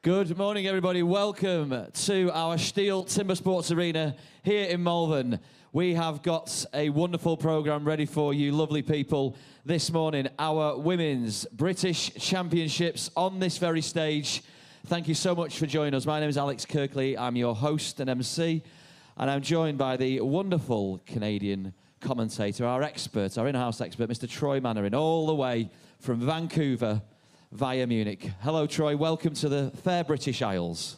Good morning, everybody. Welcome to our STIHL TIMBERSPORTS Arena here in Malvern. We have got a wonderful programme ready for you, lovely people. This morning, our Women's British Championships on this very stage. Thank you so much for joining us. My name is Alex Kirkley. I'm your host and MC, and I'm joined by the wonderful Canadian commentator, our expert, our in-house expert, Mr. Troy Mannering, all the way from Vancouver via Munich. Hello, Troy. Welcome to the fair British Isles.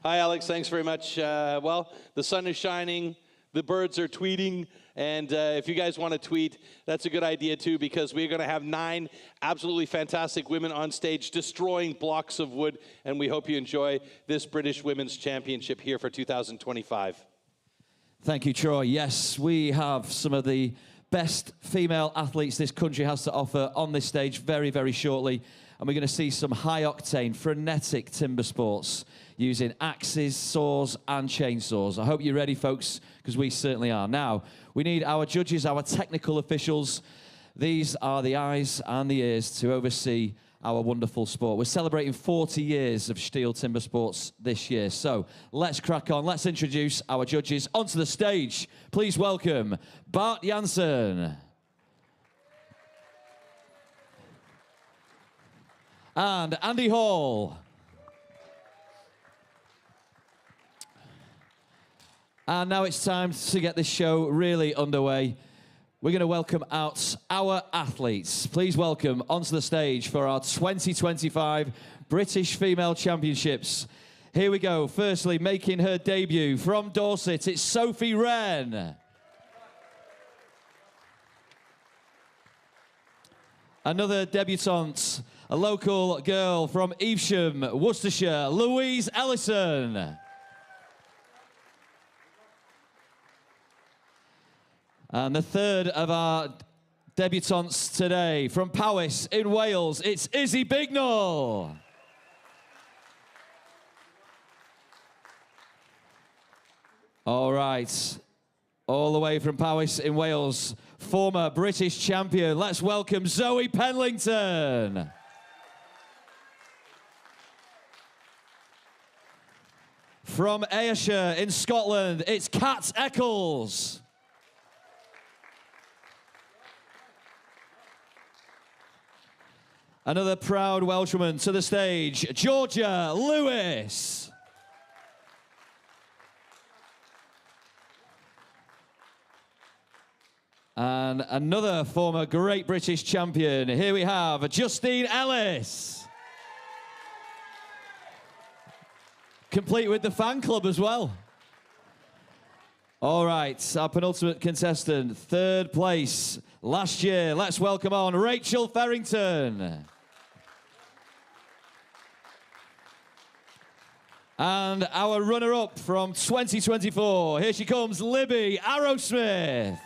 Hi, Alex. Thanks very much. Well, the sun is shining, the birds are tweeting, and if you guys want to tweet, that's a good idea too, because we're going to have 9 absolutely fantastic women on stage destroying blocks of wood, and we hope you enjoy this British Women's Championship here for 2025. Thank you, Troy. Yes, we have some of the best female athletes this country has to offer on this stage very, very shortly. And we're going to see some high-octane, frenetic timber sports using axes, saws, and chainsaws. I hope you're ready, folks, because we certainly are. Now, we need our judges, our technical officials. These are the eyes and the ears to oversee our wonderful sport. We're celebrating 40 years of STIHL Timber Sports this year. So let's crack on. Let's introduce our judges onto the stage. Please welcome Bart Jansen. And Andy Hall. And now it's time to get this show really underway. We're going to welcome out our athletes. Please welcome onto the stage for our 2025 British Female Championships. Here we go. Firstly, making her debut from Dorset, it's Sophie Wren. Another debutante, a local girl from Evesham, Worcestershire, Louise Ellison. And the third of our debutantes today, from Powys in Wales, it's Izzy Bignall. All right, all the way from Powys in Wales, former British champion. Let's welcome Zoe Penlington. From Ayrshire in Scotland, it's Kat Eccles. Another proud Welshwoman to the stage, Georgia Lewis. And another former Great British champion. Here we have Justine Ellis. Complete with the fan club as well. All right, our penultimate contestant, third place last year. Let's welcome on Rachel Farrington. And our runner-up from 2024, here she comes, Libby Arrowsmith.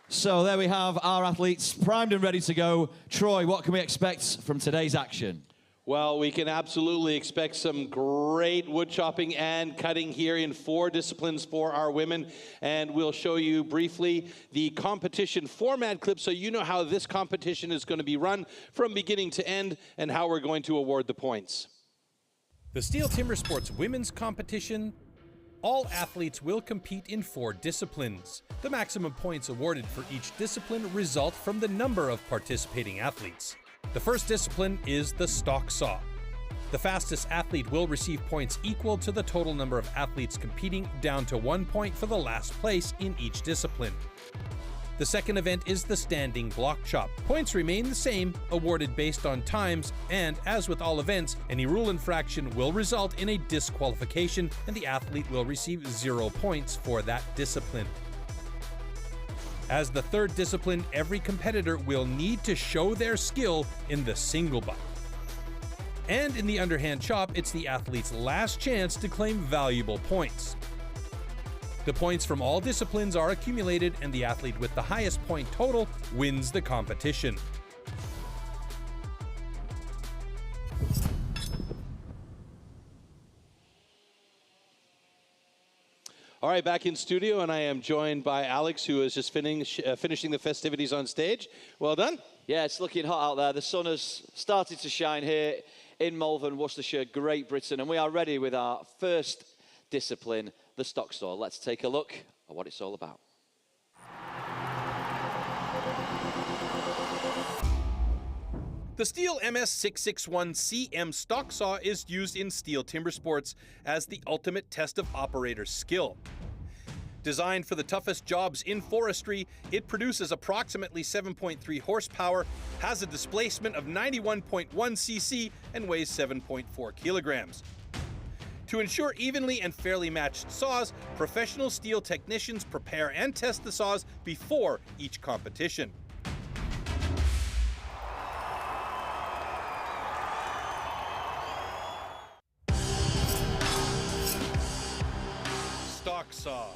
So there we have our athletes primed and ready to go. Troy, what can we expect from today's action? Well, we can absolutely expect some great wood chopping and cutting here in 4 disciplines for our women. And we'll show you briefly the competition format clip so you know how this competition is going to be run from beginning to end and how we're going to award the points. The STIHL TIMBERSPORTS Women's Competition. All athletes will compete in 4 disciplines. The maximum points awarded for each discipline result from the number of participating athletes. The first discipline is the stock saw. The fastest athlete will receive points equal to the total number of athletes competing, down to 1 point for the last place in each discipline. The second event is the standing block chop. Points remain the same, awarded based on times, and as with all events, any rule infraction will result in a disqualification and the athlete will receive 0 points for that discipline. As the third discipline, every competitor will need to show their skill in the single butt. And in the underhand chop, it's the athlete's last chance to claim valuable points. The points from all disciplines are accumulated, and the athlete with the highest point total wins the competition. All right, back in studio, and I am joined by Alex, who is just finishing the festivities on stage. Well done. Yeah, it's looking hot out there. The sun has started to shine here in Malvern, Worcestershire, Great Britain, and we are ready with our first discipline, the stock saw. Let's take a look at what it's all about. The STIHL MS661CM stock saw is used in STIHL TIMBERSPORTS as the ultimate test of operator skill. Designed for the toughest jobs in forestry, it produces approximately 7.3 horsepower, has a displacement of 91.1 cc, and weighs 7.4 kilograms. To ensure evenly and fairly matched saws, professional STIHL technicians prepare and test the saws before each competition. Stock saw.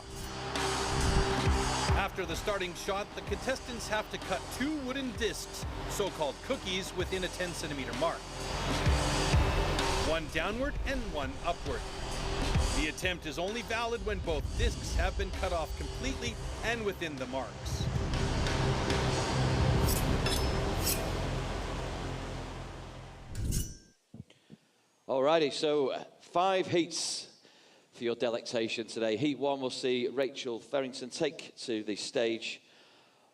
After the starting shot, the contestants have to cut 2 wooden discs, so-called cookies, within a 10-centimeter mark. 1 downward and 1 upward. The attempt is only valid when both discs have been cut off completely and within the marks. Alrighty, so 5 heats for your delectation today. Heat 1 will see Rachel Farrington take to the stage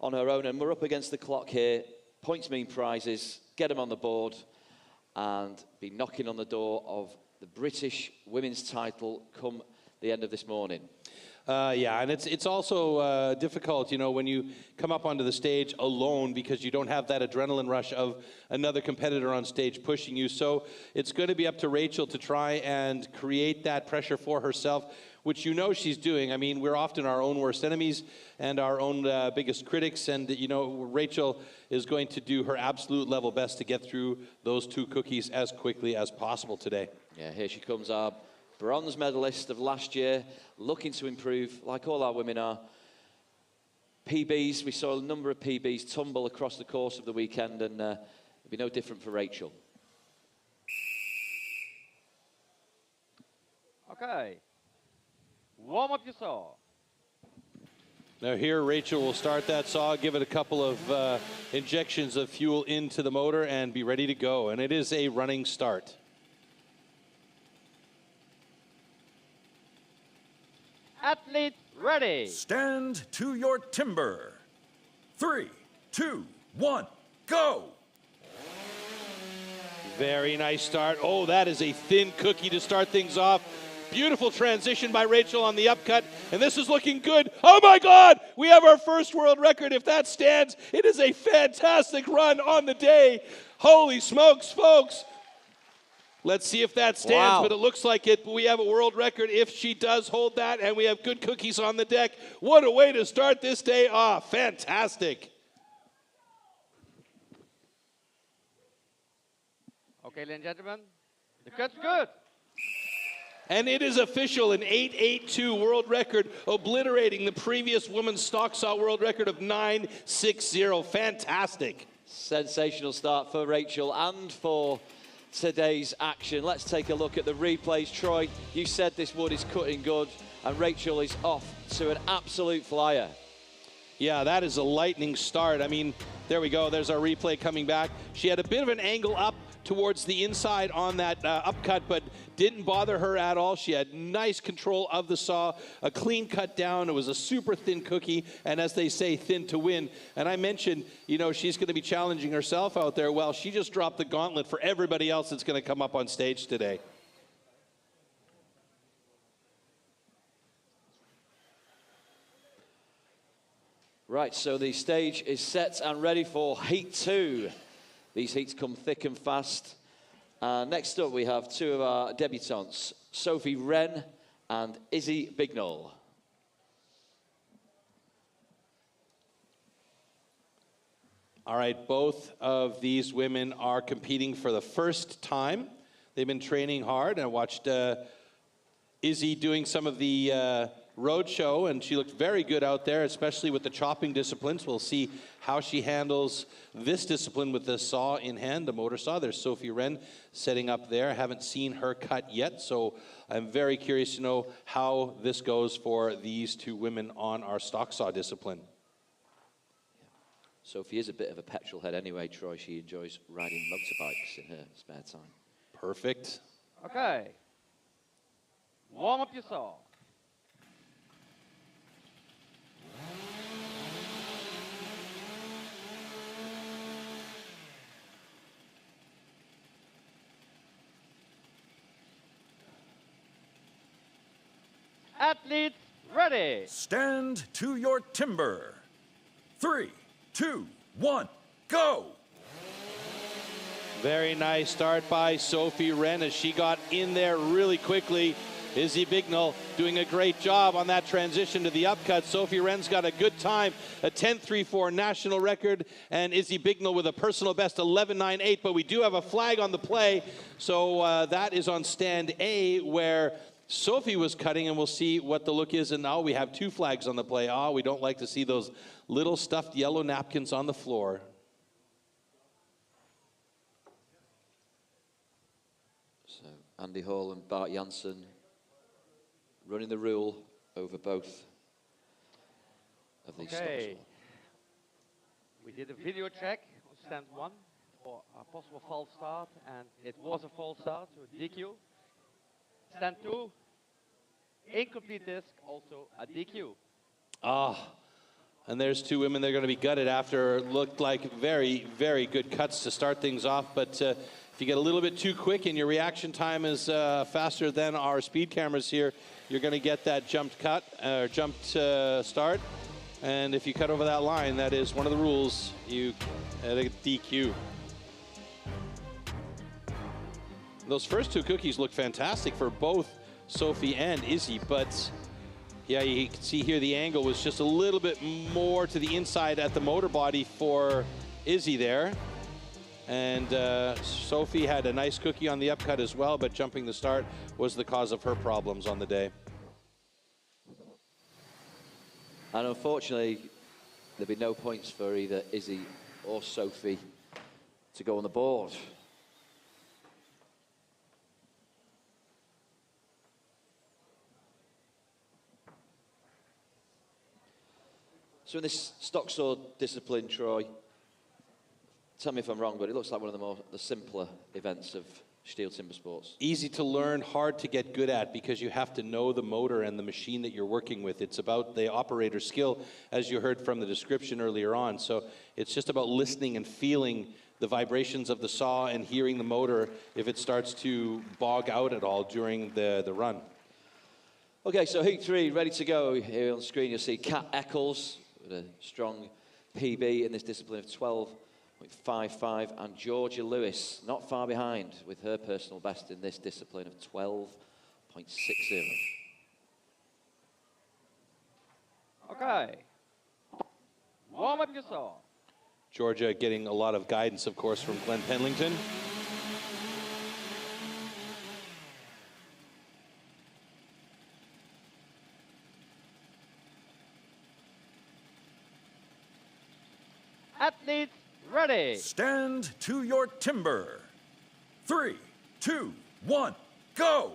on her own, and we're up against the clock here. Points mean prizes. Get them on the board and be knocking on the door of the British women's title come the end of this morning. Yeah, and it's also difficult, you know, when you come up onto the stage alone because you don't have that adrenaline rush of another competitor on stage pushing you. So it's going to be up to Rachel to try and create that pressure for herself, which you know she's doing. I mean, we're often our own worst enemies and our own biggest critics. And, you know, Rachel is going to do her absolute level best to get through those 2 cookies as quickly as possible today. Yeah, here she comes, our bronze medalist of last year, looking to improve, like all our women are. PBs, we saw a number of PBs tumble across the course of the weekend, and it'll be no different for Rachel. Okay, warm up your saw. Now here, Rachel will start that saw, give it a couple of injections of fuel into the motor, and be ready to go. And it is a running start. Athlete ready. Stand to your timber. 3, 2, 1, go! Very nice start. Oh, that is a thin cookie to start things off. Beautiful transition by Rachel on the upcut, and this is looking good. Oh my God, we have our first world record. If that stands, it is a fantastic run on the day. Holy smokes, folks. Let's see if that stands, Wow. But it looks like it. We have a world record if she does hold that, and we have good cookies on the deck. What a way to start this day off. Fantastic. Okay, ladies and gentlemen, the cut's good. And it is official, an 8.82 world record, obliterating the previous women's stock saw world record of 9.60. Fantastic. Sensational start for Rachel and for today's action. Let's take a look at the replays. Troy, you said this wood is cutting good, and Rachel is off to an absolute flyer. Yeah, that is a lightning start. I mean, there we go. There's our replay coming back. She had a bit of an angle up towards the inside on that upcut, but didn't bother her at all. She had nice control of the saw, a clean cut down. It was a super thin cookie, and as they say, thin to win. And I mentioned, you know, she's going to be challenging herself out there. Well, she just dropped the gauntlet for everybody else that's going to come up on stage today. Right, so the stage is set and ready for Heat 2. These heats come thick and fast. Next up, we have 2 of our debutantes, Sophie Wren and Izzy Bignall. All right, both of these women are competing for the first time. They've been training hard. I watched Izzy doing some of the road show, and she looked very good out there, especially with the chopping disciplines. We'll see how she handles this discipline with the saw in hand, the motor saw. There's Sophie Wren setting up there. I haven't seen her cut yet, so I'm very curious to know how this goes for these 2 women on our stock saw discipline. Sophie is a bit of a petrol head anyway, Troy. She enjoys riding motorbikes in her spare time. Perfect. Okay. Warm up your saw. Athletes ready. Stand to your timber. 3, 2, 1, go! Very nice start by Sophie Wren as she got in there really quickly. Izzy Bignell doing a great job on that transition to the upcut. Sophie Wren's got a good time, a 10.34 national record, and Izzy Bignell with a personal best 11.98. But we do have a flag on the play, so that is on stand A where Sophie was cutting, and we'll see what the look is. And now we have 2 flags on the play. We don't like to see those little stuffed yellow napkins on the floor. So Andy Hall and Bart Janssen running the rule over both of these Okay. stops. We did a video check on stand 1 for a possible false start, and it was a false start, so DQ. Stand 2, incomplete disc, also a DQ. And there's 2 women that are going to be gutted after looked like very, very good cuts to start things off. But if you get a little bit too quick and your reaction time is faster than our speed cameras here, you're going to get that jumped cut or jumped start. And if you cut over that line, that is one of the rules. You at a DQ. Those first 2 cookies look fantastic for both Sophie and Izzy, but yeah, you can see here the angle was just a little bit more to the inside at the motor body for Izzy there. And Sophie had a nice cookie on the upcut as well, but jumping the start was the cause of her problems on the day. And unfortunately, there'll be no points for either Izzy or Sophie to go on the board. So in this stock sword discipline, Troy, tell me if I'm wrong, but it looks like one of the simpler events of STIHL TIMBERSPORTS. Easy to learn, hard to get good at because you have to know the motor and the machine that you're working with. It's about the operator skill, as you heard from the description earlier on. So it's just about listening and feeling the vibrations of the saw and hearing the motor if it starts to bog out at all during the run. Okay, so heat 3 ready to go. Here on the screen you'll see Kat Eccles with a strong PB in this discipline of 12.55, and Georgia Lewis not far behind with her personal best in this discipline of 12.60. Okay. Warm up your saw. Georgia getting a lot of guidance, of course, from Glenn Pendleton. Athletes ready. Stand to your timber. 3, 2, 1, go!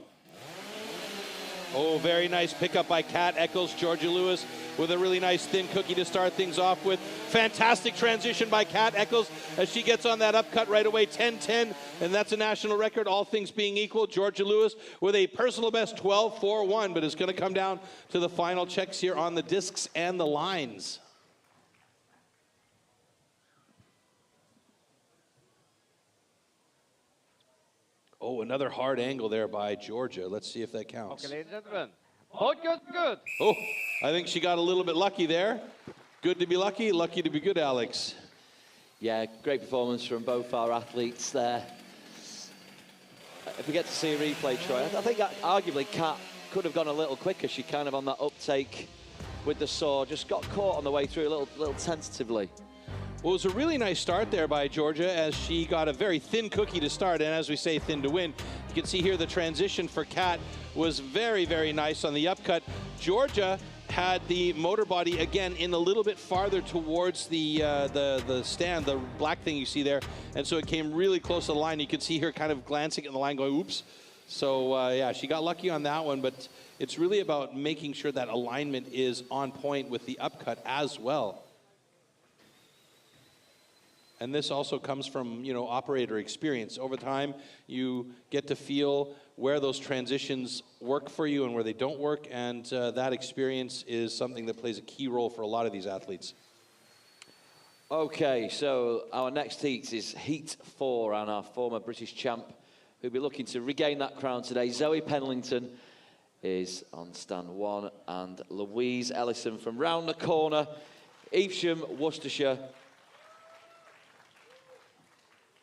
Oh, very nice pickup by Kat Eccles. Georgia Lewis with a really nice thin cookie to start things off with. Fantastic transition by Kat Eccles as she gets on that upcut right away, 10-10, and that's a national record, all things being equal. Georgia Lewis with a personal best 12.41, but it's going to come down to the final checks here on the discs and the lines. Oh, another hard angle there by Georgia. Let's see if that counts. Okay, ladies and gentlemen. Both good. Oh, I think she got a little bit lucky there. Good to be lucky, lucky to be good, Alex. Yeah, great performance from both our athletes there. If we get to see a replay, Troy, I think that arguably Kat could have gone a little quicker. She kind of on that uptake with the saw, just got caught on the way through a little tentatively. Well, it was a really nice start there by Georgia as she got a very thin cookie to start, and as we say, thin to win. You can see here the transition for Kat was very, very nice on the upcut. Georgia had the motor body again in a little bit farther towards the stand, the black thing you see there, and so it came really close to the line. You could see her kind of glancing at the line going, oops. So yeah, she got lucky on that one, but it's really about making sure that alignment is on point with the upcut as well. And this also comes from, you know, operator experience. Over time, you get to feel where those transitions work for you and where they don't work, and that experience is something that plays a key role for a lot of these athletes. Okay, so our next heat is Heat 4, and our former British champ, who'll be looking to regain that crown today, Zoe Penlington, is on stand 1, and Louise Ellison from round the corner, Evesham, Worcestershire,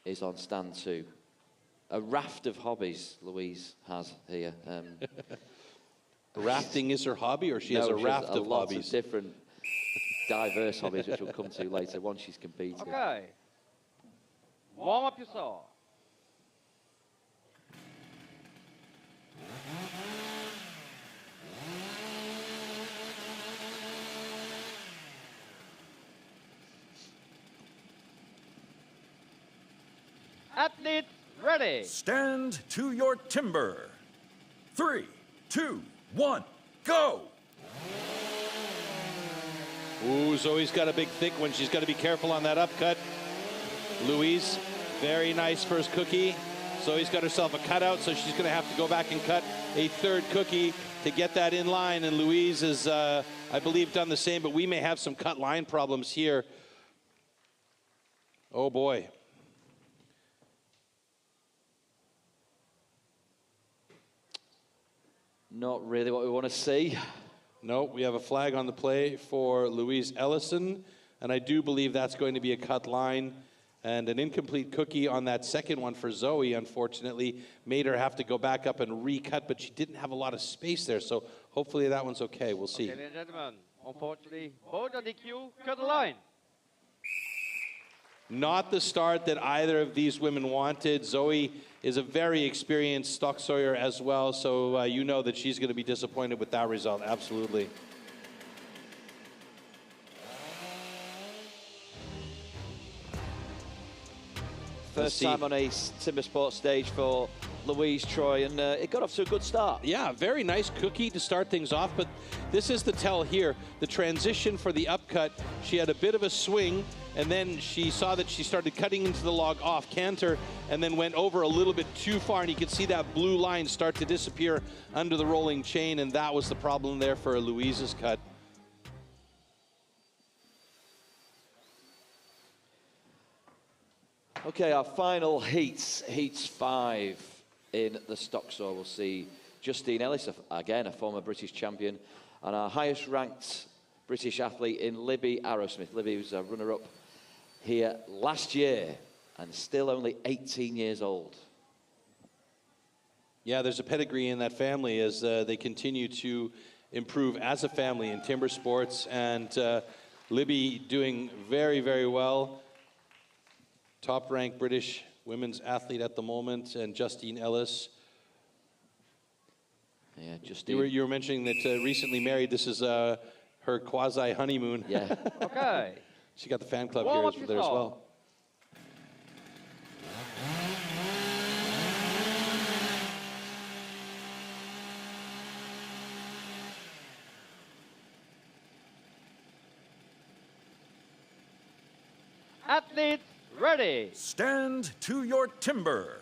is on stand 2. A raft of hobbies Louise has here. Rafting is her hobby, or she has a raft of hobbies? Of different, diverse hobbies, which we'll come to later once she's competing. Okay. Warm up your saw. Athletes ready. Stand to your timber. 3, 2, 1, go! Ooh, Zoe's got a big thick one. She's got to be careful on that upcut. Louise, very nice first cookie. Zoe's got herself a cutout, so she's going to have to go back and cut a third cookie to get that in line. And Louise has, I believe, done the same, but we may have some cut line problems here. Oh, boy. Not really what we want to see. No, we have a flag on the play for Louise Ellison, and I do believe that's going to be a cut line. And an incomplete cookie on that second one for Zoe, unfortunately, made her have to go back up and recut, but she didn't have a lot of space there, so hopefully that one's okay. We'll see. Okay, ladies and gentlemen, unfortunately, both are DQ, cut the line. Not the start that either of these women wanted. Zoe is a very experienced stock sawyer as well, so you know that she's going to be disappointed with that result, absolutely. First time on a TIMBERSPORTS stage for Louise Troy, and it got off to a good start. Yeah, very nice cookie to start things off, but this is the tell here. The transition for the upcut, she had a bit of a swing, and then she saw that she started cutting into the log off canter, and then went over a little bit too far, and you could see that blue line start to disappear under the rolling chain, and that was the problem there for Louise's cut. Okay, our final heats 5 in the stock saw. We'll see Justine Ellis, again a former British champion, and our highest ranked British athlete in Libby Arrowsmith. Libby was a runner-up here last year and still only 18 years old. Yeah, there's a pedigree in that family as they continue to improve as a family in timber sports, and Libby doing very, very well. Top-ranked British women's athlete at the moment, and Justine Ellis. Yeah, Justine. You were mentioning that recently married. This is her quasi-honeymoon. Yeah. Okay. She got the fan club here there as well. Athletes ready. Stand to your timber.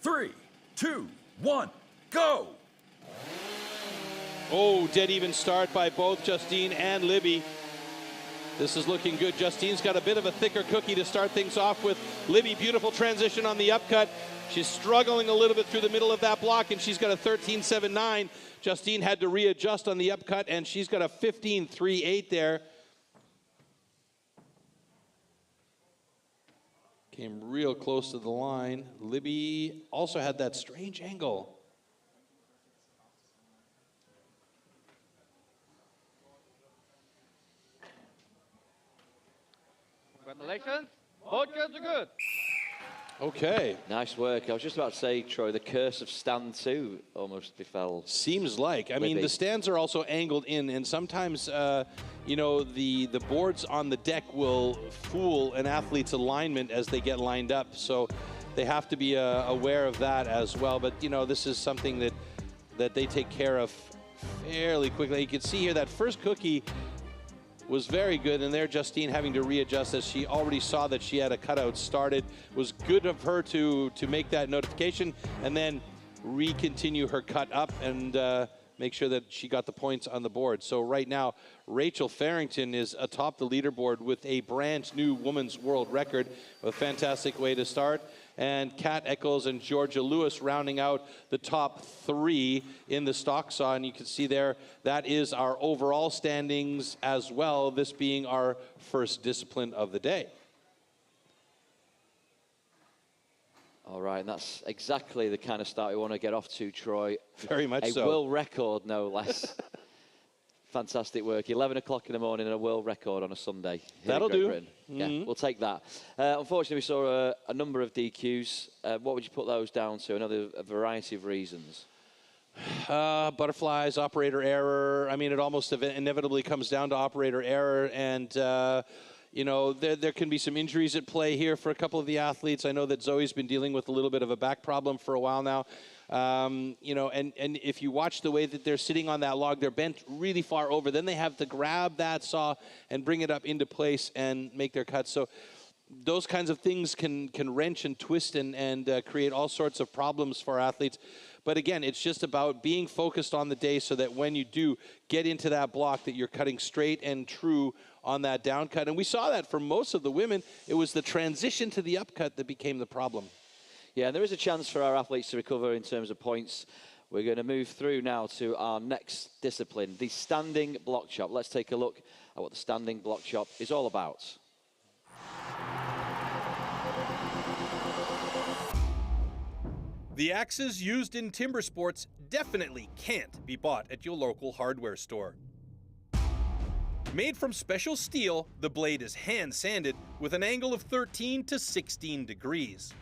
3, 2, 1, go! Oh, dead even start by both Justine and Libby. This is looking good. Justine's got a bit of a thicker cookie to start things off with. Libby, beautiful transition on the upcut. She's struggling a little bit through the middle of that block, and she's got a 13.79. Justine had to readjust on the upcut, and she's got a 15.38 there. Came real close to the line. Libby also had that strange angle. Congratulations. Both girls are good. Okay. Nice work. I was just about to say, Troy, the curse of stand 2 almost befell. Seems like. I mean, the stands are also angled in, and sometimes, you know, the boards on the deck will fool an athlete's alignment as they get lined up. So they have to be aware of that as well. But, you know, this is something that they take care of fairly quickly. You can see here that first cookie was very good, and there Justine having to readjust as she already saw that she had a cutout started. Was good of her to make that notification and then re-continue her cut up and make sure that she got the points on the board. So right now, Rachel Farrington is atop the leaderboard with a brand new women's world record. A fantastic way to start. And Kat Eccles and Georgia Lewis rounding out the top 3 in the stock saw. And you can see there, that is our overall standings as well, this being our first discipline of the day. All right, and that's exactly the kind of start we want to get off to, Troy. Very much so. A world record, no less. Fantastic work. 11 o'clock in the morning and a world record on a Sunday. That'll do. Mm-hmm. Yeah, we'll take that. Unfortunately, we saw a number of DQs. What would you put those down to? Another variety of reasons. Butterflies, operator error. I mean, it almost inevitably comes down to operator error. And, you know, there can be some injuries at play here for a couple of the athletes. I know that Zoe's been dealing with a little bit of a back problem for a while now. You know, and if you watch the way that they're sitting on that log, they're bent really far over. Then they have to grab that saw and bring it up into place and make their cuts. So those kinds of things can wrench and twist and create all sorts of problems for athletes. But again, it's just about being focused on the day so that when you do get into that block that you're cutting straight and true on that down cut. And we saw that for most of the women. It was the transition to the upcut that became the problem. Yeah, and there is a chance for our athletes to recover in terms of points. We're going to move through now to our next discipline, the standing block chop. Let's take a look at what the standing block chop is all about. The axes used in timber sports definitely can't be bought at your local hardware store. Made from special steel, the blade is hand sanded with an angle of 13 to 16 degrees.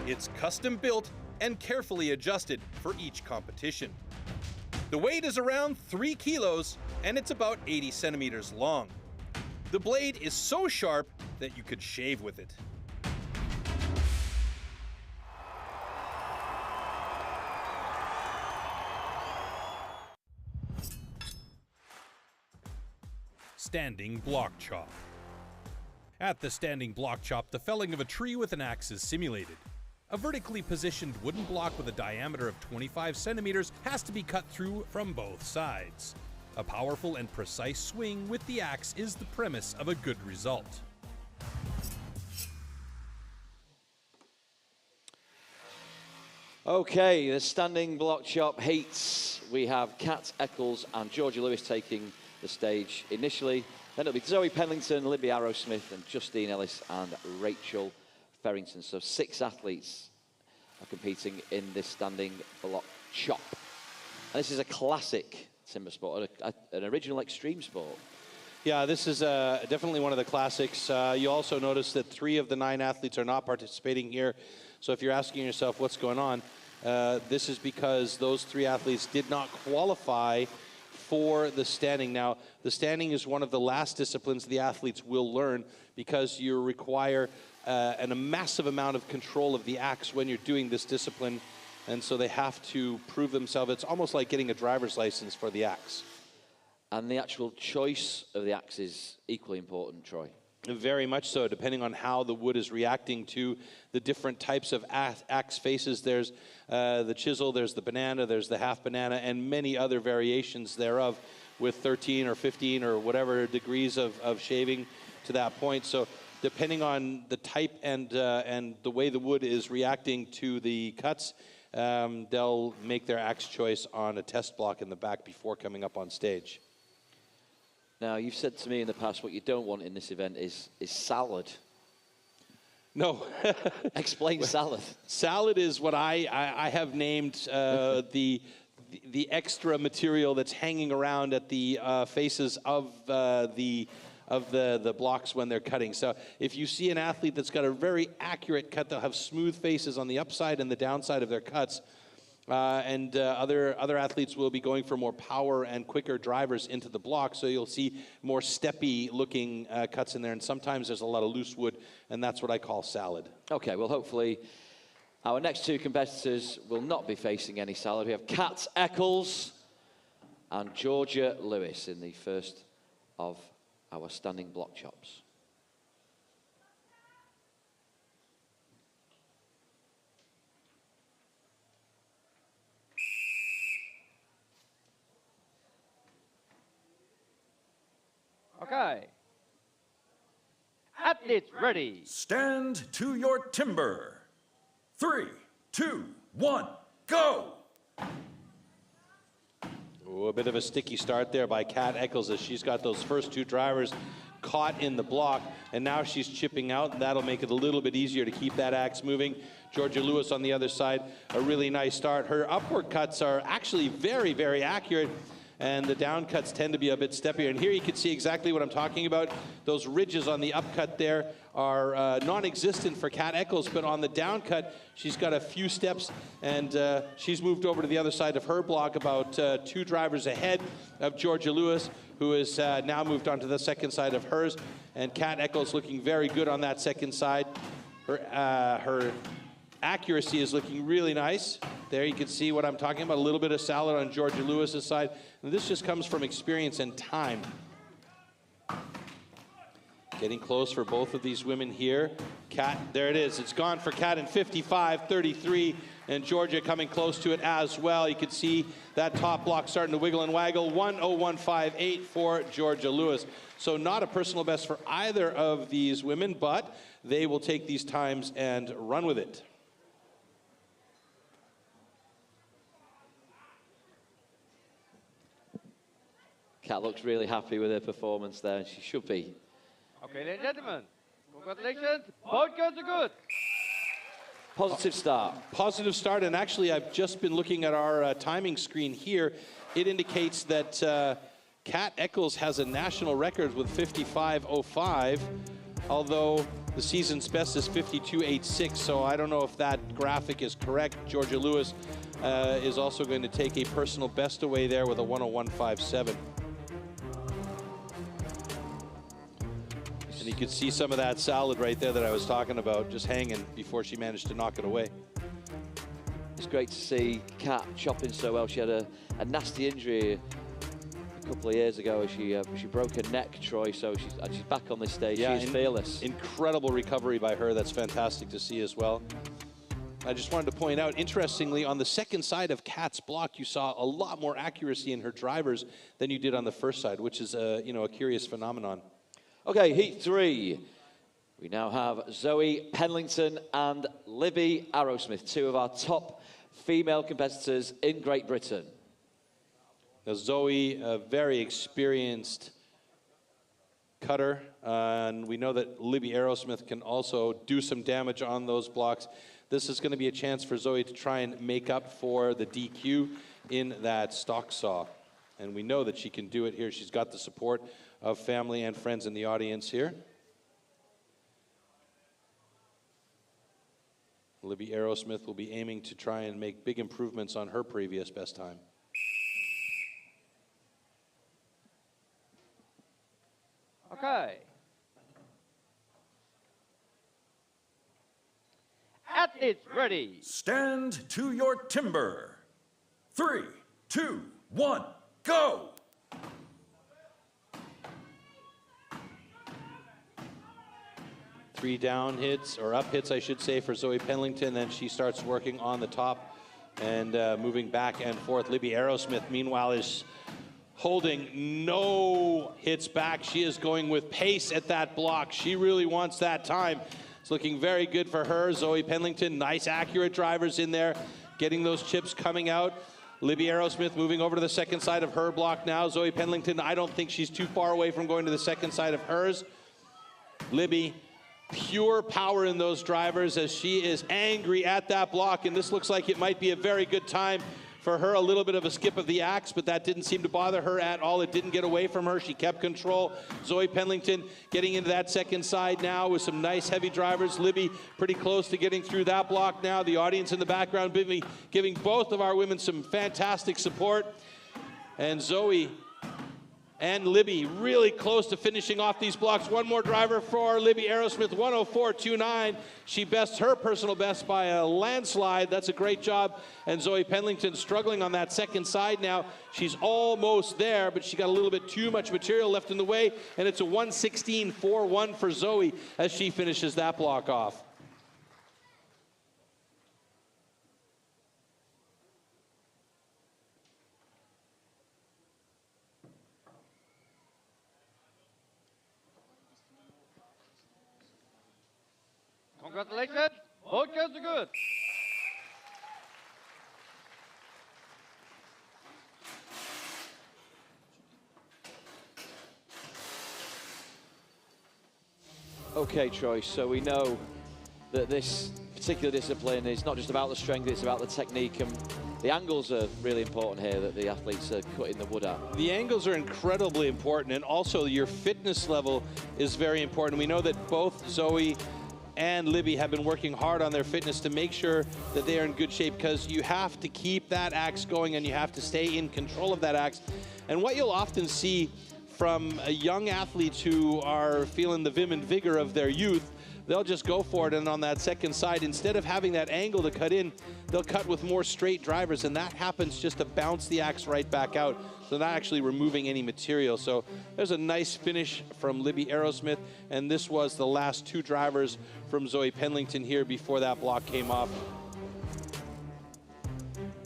It's custom built and carefully adjusted for each competition. The weight is around 3 kilos and it's about 80 centimeters long. The blade is so sharp that you could shave with it. Standing block chop. At the standing block chop, the felling of a tree with an axe is simulated. A vertically positioned wooden block with a diameter of 25 centimeters has to be cut through from both sides. A powerful and precise swing with the axe is the premise of a good result. Okay, the standing block chop heats. We have Kat Eccles and Georgia Lewis taking the stage initially. Then it'll be Zoe Penlington, Libby Arrowsmith, and Justine Ellis and Rachel Farrington. So 6 athletes are competing in this standing block chop. And this is a classic timber sport, an original extreme sport. Yeah, this is definitely one of the classics. You also notice that 3 of the 9 athletes are not participating here. So if you're asking yourself what's going on, this is because those 3 athletes did not qualify for the standing. Now, the standing is one of the last disciplines the athletes will learn because you require a massive amount of control of the axe when you're doing this discipline. And so they have to prove themselves. It's almost like getting a driver's license for the axe. And the actual choice of the axe is equally important, Troy. Very much so, depending on how the wood is reacting to the different types of axe faces. There's the chisel, there's the banana, there's the half banana, and many other variations thereof with 13 or 15 or whatever degrees of shaving to that point. So depending on the type and the way the wood is reacting to the cuts, they'll make their axe choice on a test block in the back before coming up on stage. Now, you've said to me in the past what you don't want in this event is salad. No. Explain salad. Salad is what I have named the extra material that's hanging around at the faces of the blocks when they're cutting. So if you see an athlete that's got a very accurate cut, they'll have smooth faces on the upside and the downside of their cuts. Other athletes will be going for more power and quicker drivers into the block, so you'll see more steppy looking cuts in there, and sometimes there's a lot of loose wood, and that's what I call salad. Okay, well, hopefully our next 2 competitors will not be facing any salad. We have Kat Eccles and Georgia Lewis in the first of our standing block chops. Okay. Athletes ready. Stand to your timber. 3, 2, 1, go! Oh, a bit of a sticky start there by Kat Eccles as she's got those first two drivers caught in the block, and now she's chipping out, and that'll make it a little bit easier to keep that axe moving. Georgia Lewis on the other side, a really nice start. Her upward cuts are actually very, very accurate, and the down cuts tend to be a bit steppier. And here you can see exactly what I'm talking about. Those ridges on the upcut there are non-existent for Kat Eccles, but on the down cut, she's got a few steps, and she's moved over to the other side of her block, about 2 drivers ahead of Georgia Lewis, who is now moved on to the second side of hers. And Kat Eccles looking very good on that second side. Her accuracy is looking really nice. There you can see what I'm talking about, a little bit of salad on Georgia Lewis's side. And this just comes from experience and time. Getting close for both of these women here. Kat, there it is. It's gone for Kat in 55-33, and Georgia coming close to it as well. You can see that top block starting to wiggle and waggle. 1:01.58 for Georgia Lewis. So not a personal best for either of these women, but they will take these times and run with it. Kat looks really happy with her performance there, and she should be. Okay, ladies and gentlemen, congratulations. Both girls are good. Positive start. Positive start, and actually I've just been looking at our timing screen here. It indicates that Kat Eccles has a national record with 55.05, although the season's best is 52.86, so I don't know if that graphic is correct. Georgia Lewis is also going to take a personal best away there with a 1:01.57. And you could see some of that salad right there that I was talking about, just hanging before she managed to knock it away. It's great to see Kat chopping so well. She had a nasty injury a couple of years ago. She broke her neck, Troy, so she's back on this stage. Yeah, she's fearless. Incredible recovery by her. That's fantastic to see as well. I just wanted to point out, interestingly, on the second side of Kat's block, you saw a lot more accuracy in her drivers than you did on the first side, which is a curious phenomenon. Okay, heat 3. We now have Zoe Penlington and Libby Arrowsmith, 2 of our top female competitors in Great Britain. Now Zoe, a very experienced cutter, and we know that Libby Arrowsmith can also do some damage on those blocks. This is going to be a chance for Zoe to try and make up for the DQ in that stock saw. And we know that she can do it here. She's got the support of family and friends in the audience here. Libby Arrowsmith will be aiming to try and make big improvements on her previous best time. Okay. Athletes ready. Stand to your timber. 3, 2, 1, go! Three down hits, or up hits, I should say, for Zoe Penlington. Then she starts working on the top and moving back and forth. Libby Arrowsmith, meanwhile, is holding no hits back. She is going with pace at that block. She really wants that time. It's looking very good for her. Zoe Penlington, nice, accurate drivers in there, getting those chips coming out. Libby Arrowsmith moving over to the second side of her block now. Zoe Penlington, I don't think she's too far away from going to the second side of hers. Libby, pure power in those drivers as she is angry at that block, and this looks like it might be a very good time for her. A little bit of a skip of the axe, but that didn't seem to bother her at all. It didn't get away from her. She kept control. Zoe Penlington getting into that second side now with some nice heavy drivers. Libby pretty close to getting through that block now. The audience in the background giving both of our women some fantastic support. And Zoe and Libby really close to finishing off these blocks. One more driver for Libby Aerosmith, 104.29. She bests her personal best by a landslide. That's a great job. And Zoe Pendleton struggling on that second side now. She's almost there, but she got a little bit too much material left in the way, and it's a 116.41 for Zoe as she finishes that block off. Congratulations, both girls are good. Okay, Troy, so we know that this particular discipline is not just about the strength, it's about the technique, and the angles are really important here that the athletes are cutting the wood at. The angles are incredibly important, and also your fitness level is very important. We know that both Zoe and Libby have been working hard on their fitness to make sure that they are in good shape, because you have to keep that axe going and you have to stay in control of that axe. And what you'll often see from young athletes who are feeling the vim and vigor of their youth, they'll just go for it, and on that second side, instead of having that angle to cut in, they'll cut with more straight drivers, and that happens just to bounce the axe right back out, so not actually removing any material. So there's a nice finish from Libby Aerosmith, and this was the last two drivers from Zoe Pendleton here before that block came off.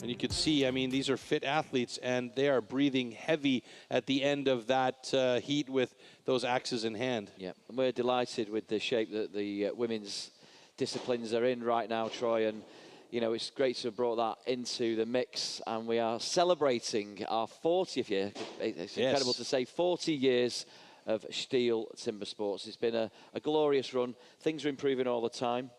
And you could see, I mean, these are fit athletes, and they are breathing heavy at the end of that heat with those axes in hand. Yeah, and we're delighted with the shape that the women's disciplines are in right now, Troy, and you know, it's great to have brought that into the mix, and we are celebrating our 40th year. It's incredible to say 40 years of STIHL TIMBERSPORTS. It's been a glorious run. Things are improving all the time.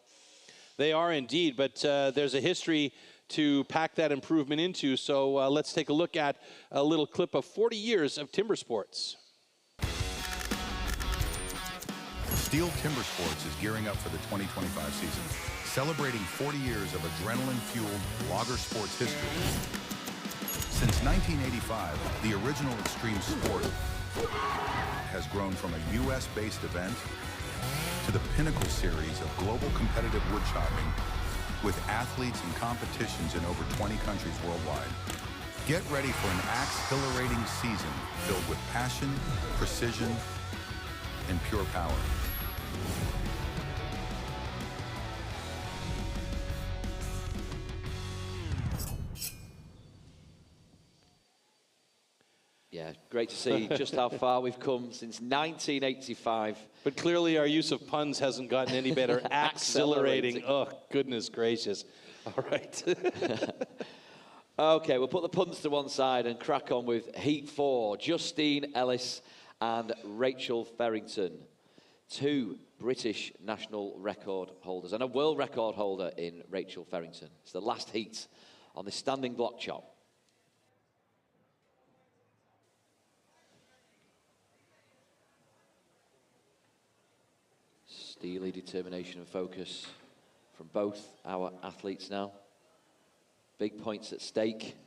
They are indeed, but there's a history to pack that improvement into. So let's take a look at a little clip of 40 years of timber sports. STIHL TIMBERSPORTS is gearing up for the 2025 season, celebrating 40 years of adrenaline-fueled logger sports history. Since 1985, the original extreme sport has grown from a US-based event to the pinnacle series of global competitive woodchopping, with athletes and competitions in over 20 countries worldwide. Get ready for an axe-exhilarating season filled with passion, precision, and pure power. Yeah, great to see just how far we've come since 1985. But clearly our use of puns hasn't gotten any better. Accelerating. Oh, goodness gracious. All right. Okay, we'll put the puns to one side and crack on with Heat 4. Justine Ellis and Rachel Farrington. Two British national record holders and a world record holder in Rachel Farrington. It's the last heat on the standing block chop. Steely determination and focus from both our athletes now. Big points at stake.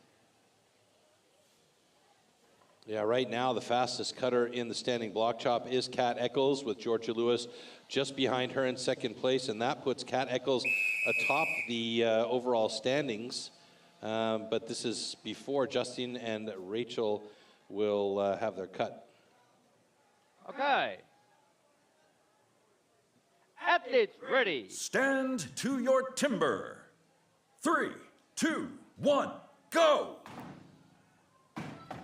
Yeah, right now the fastest cutter in the standing block chop is Kat Eccles, with Georgia Lewis just behind her in second place, and that puts Kat Eccles atop the overall standings. But this is before Justine and Rachel will have their cut. Okay. Athletes ready. Stand to your timber. 3, 2, 1, go!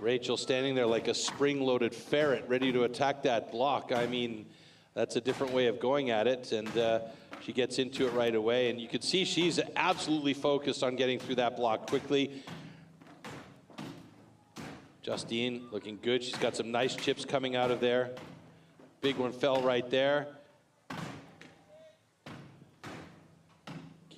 Rachel standing there like a spring-loaded ferret ready to attack that block. I mean, that's a different way of going at it, and she gets into it right away, and you can see she's absolutely focused on getting through that block quickly. Justine looking good. She's got some nice chips coming out of there. Big one fell right there.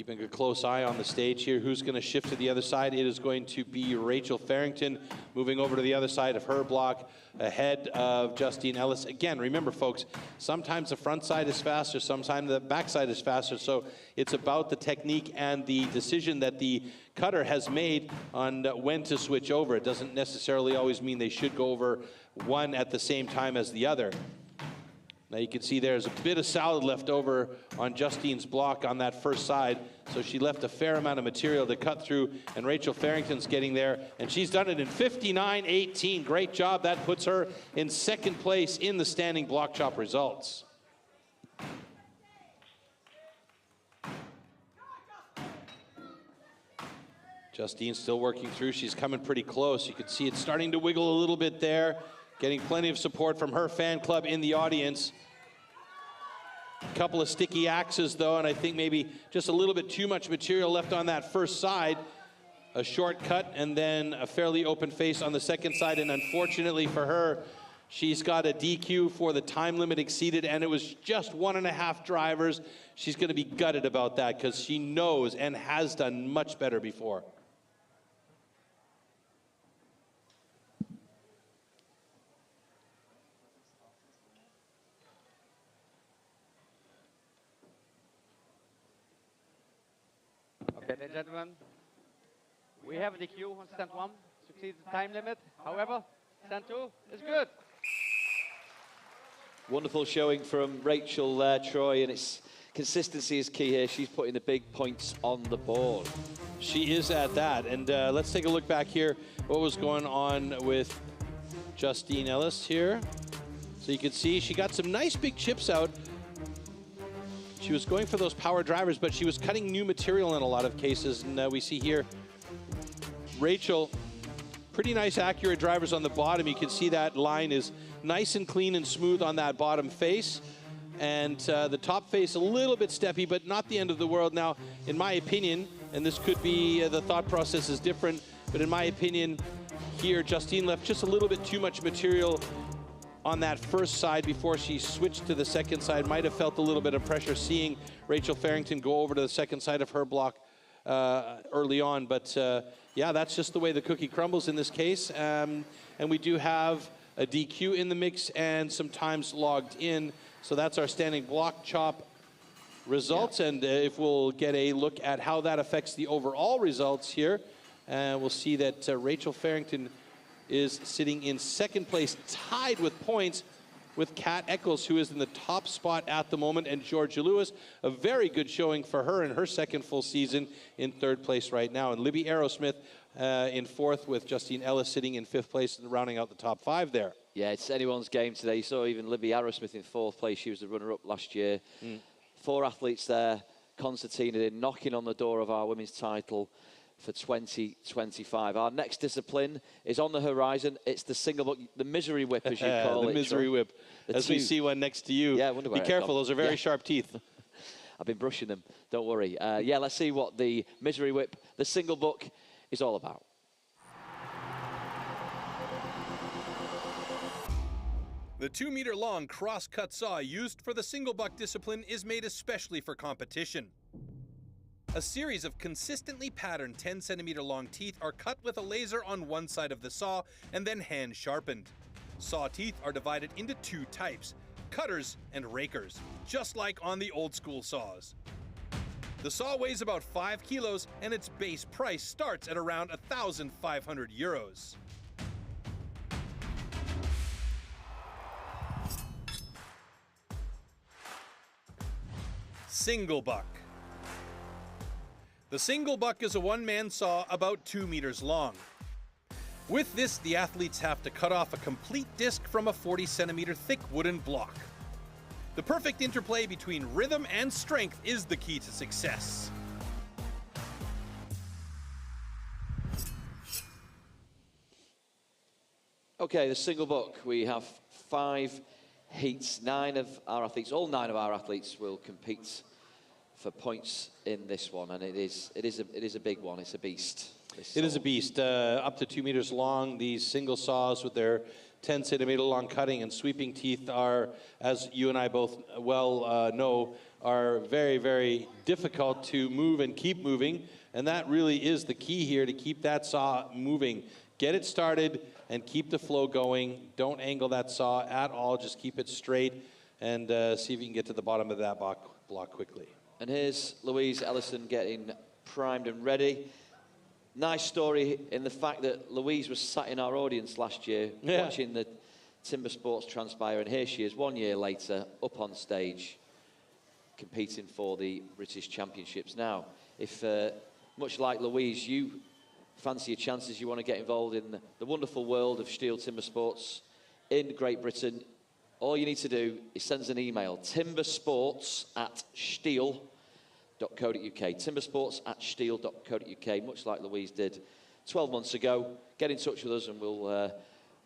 Keeping a close eye on the stage here. Who's going to shift to the other side? It is going to be Rachel Farrington moving over to the other side of her block ahead of Justine Ellis. Again, remember, folks, sometimes the front side is faster, sometimes the back side is faster. So it's about the technique and the decision that the cutter has made on when to switch over. It doesn't necessarily always mean they should go over one at the same time as the other. Now you can see there's a bit of salad left over on Justine's block on that first side. So she left a fair amount of material to cut through, and Rachel Farrington's getting there, and she's done it in 59.18. Great job. That puts her in second place in the standing block chop results. Justine still working through. She's coming pretty close. You can see it starting to wiggle a little bit there. Getting plenty of support from her fan club in the audience. A couple of sticky axes, though, and I think maybe just a little bit too much material left on that first side. A short cut and then a fairly open face on the second side, and unfortunately for her, she's got a DQ for the time limit exceeded, and it was just 1.5 drivers. She's going to be gutted about that because she knows and has done much better before. Okay, ladies and gentlemen, we have a DQ on stand 1, succeeds the time limit. However, stand 2 is good. Wonderful showing from Rachel there, Troy, and it's consistency is key here. She's putting the big points on the board. She is at that, and let's take a look back here. What was going on with Justine Ellis here? So you can see she got some nice big chips out. She was going for those power drivers, but she was cutting new material in a lot of cases. And we see here, Rachel, pretty nice accurate drivers on the bottom. You can see that line is nice and clean and smooth on that bottom face. And the top face a little bit steppy, but not the end of the world. Now, in my opinion, and this could be the thought process is different, but in my opinion, here, Justine left just a little bit too much material on that first side before she switched to the second side. Might have felt a little bit of pressure seeing Rachel Farrington go over to the second side of her block early on. But yeah, that's just the way the cookie crumbles in this case. And we do have a DQ in the mix and some times logged in. So that's our standing block chop results. Yeah. And if we'll get a look at how that affects the overall results here, we'll see that Rachel Farrington is sitting in second place, tied with points with Kat Eccles, who is in the top spot at the moment, and Georgia Lewis, a very good showing for her in her second full season, in third place right now. And Libby Aerosmith in fourth, with Justine Ellis sitting in fifth place and rounding out the top 5 there. Yeah, it's anyone's game today. You saw even Libby Aerosmith in fourth place. She was the runner-up last year. 4 athletes there. Concertina knocking on the door of our women's title for 2025. Our next discipline is on the horizon. It's the single buck, the misery whip, as you call it. The misery whip, as we see one next to you. Yeah, I wonder where Be careful, those are very sharp teeth. I've been brushing them, don't worry. Yeah, let's see what the misery whip, the single buck, is all about. The 2-meter-long cross-cut saw used for the single buck discipline is made especially for competition. A series of consistently patterned 10-centimeter-long teeth are cut with a laser on one side of the saw and then hand sharpened. Saw teeth are divided into 2 types, cutters and rakers, just like on the old-school saws. The saw weighs about 5 kilos and its base price starts at around €1,500. Single buck. The single buck is a one-man saw about 2 meters long. With this, the athletes have to cut off a complete disc from a 40-centimeter thick wooden block. The perfect interplay between rhythm and strength is the key to success. Okay, the single buck. We have 5 heats. 9 of our athletes, all 9 of our athletes will compete for points in this one, and it is a big one. It's a beast. It is a beast. Up to 2 meters long. These single saws with their 10-centimeter long cutting and sweeping teeth are, as you and I both well know, are very, very difficult to move and keep moving. And that really is the key here, to keep that saw moving. Get it started and keep the flow going. Don't angle that saw at all. Just keep it straight and see if you can get to the bottom of that block quickly. And here's Louise Ellison getting primed and ready. Nice story in the fact that Louise was sat in our audience last year watching the Timber Sports transpire, and here she is 1 year later up on stage competing for the British Championships. Now, if much like Louise, you fancy your chances, you want to get involved in the wonderful world of STIHL Timber Sports in Great Britain, all you need to do is send us an email, timbersports@stihl.co.uk, timbersports@stihl.co.uk, much like Louise did 12 months ago. Get in touch with us and we'll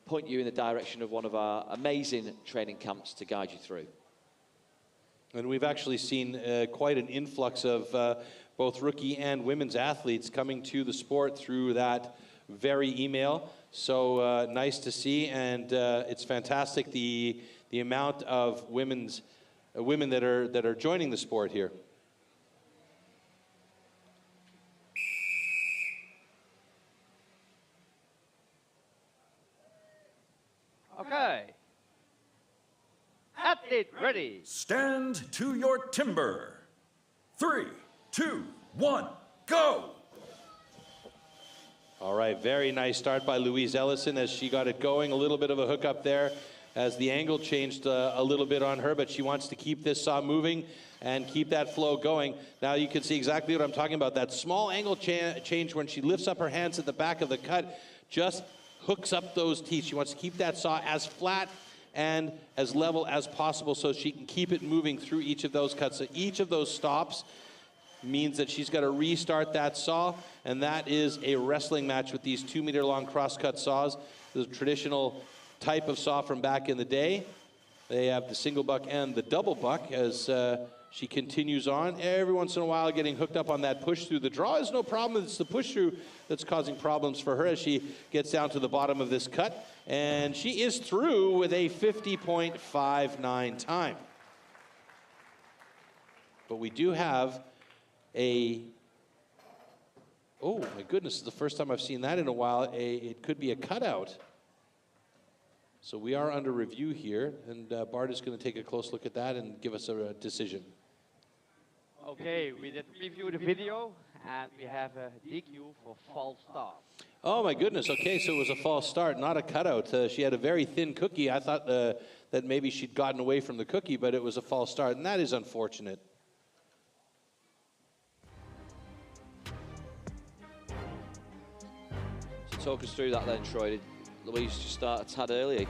point you in the direction of one of our amazing training camps to guide you through. And we've actually seen quite an influx of both rookie and women's athletes coming to the sport through that very email. So nice to see, and it's fantastic the amount of women that are joining the sport here. Okay. Athlete ready. Stand to your timber. 3, 2, 1, go! All right, very nice start by Louise Ellison as she got it going. A little bit of a hookup there as the angle changed a little bit on her, but she wants to keep this saw moving and keep that flow going. Now you can see exactly what I'm talking about. That small angle change when she lifts up her hands at the back of the cut just hooks up those teeth. She wants to keep that saw as flat and as level as possible so she can keep it moving through each of those cuts. So each of those stops means that she's got to restart that saw, and that is a wrestling match with these 2-meter-long cross-cut saws. The traditional type of saw from back in the day. They have the single buck and the double buck as she continues on. Every once in a while getting hooked up on that push through. The draw is no problem. It's the push through that's causing problems for her as she gets down to the bottom of this cut. And she is through with a 50.59 time. But we do have oh my goodness, it's the first time I've seen that in a while. It could be a cutout. So we are under review here, and Bart is going to take a close look at that and give us a decision. Okay, we did review the video, and we have a DQ for false start. Oh my goodness, okay, so it was a false start, not a cutout. She had a very thin cookie. I thought that maybe she'd gotten away from the cookie, but it was a false start, and that is unfortunate. So talk us through that then, Troy. Did Louise just start a tad early?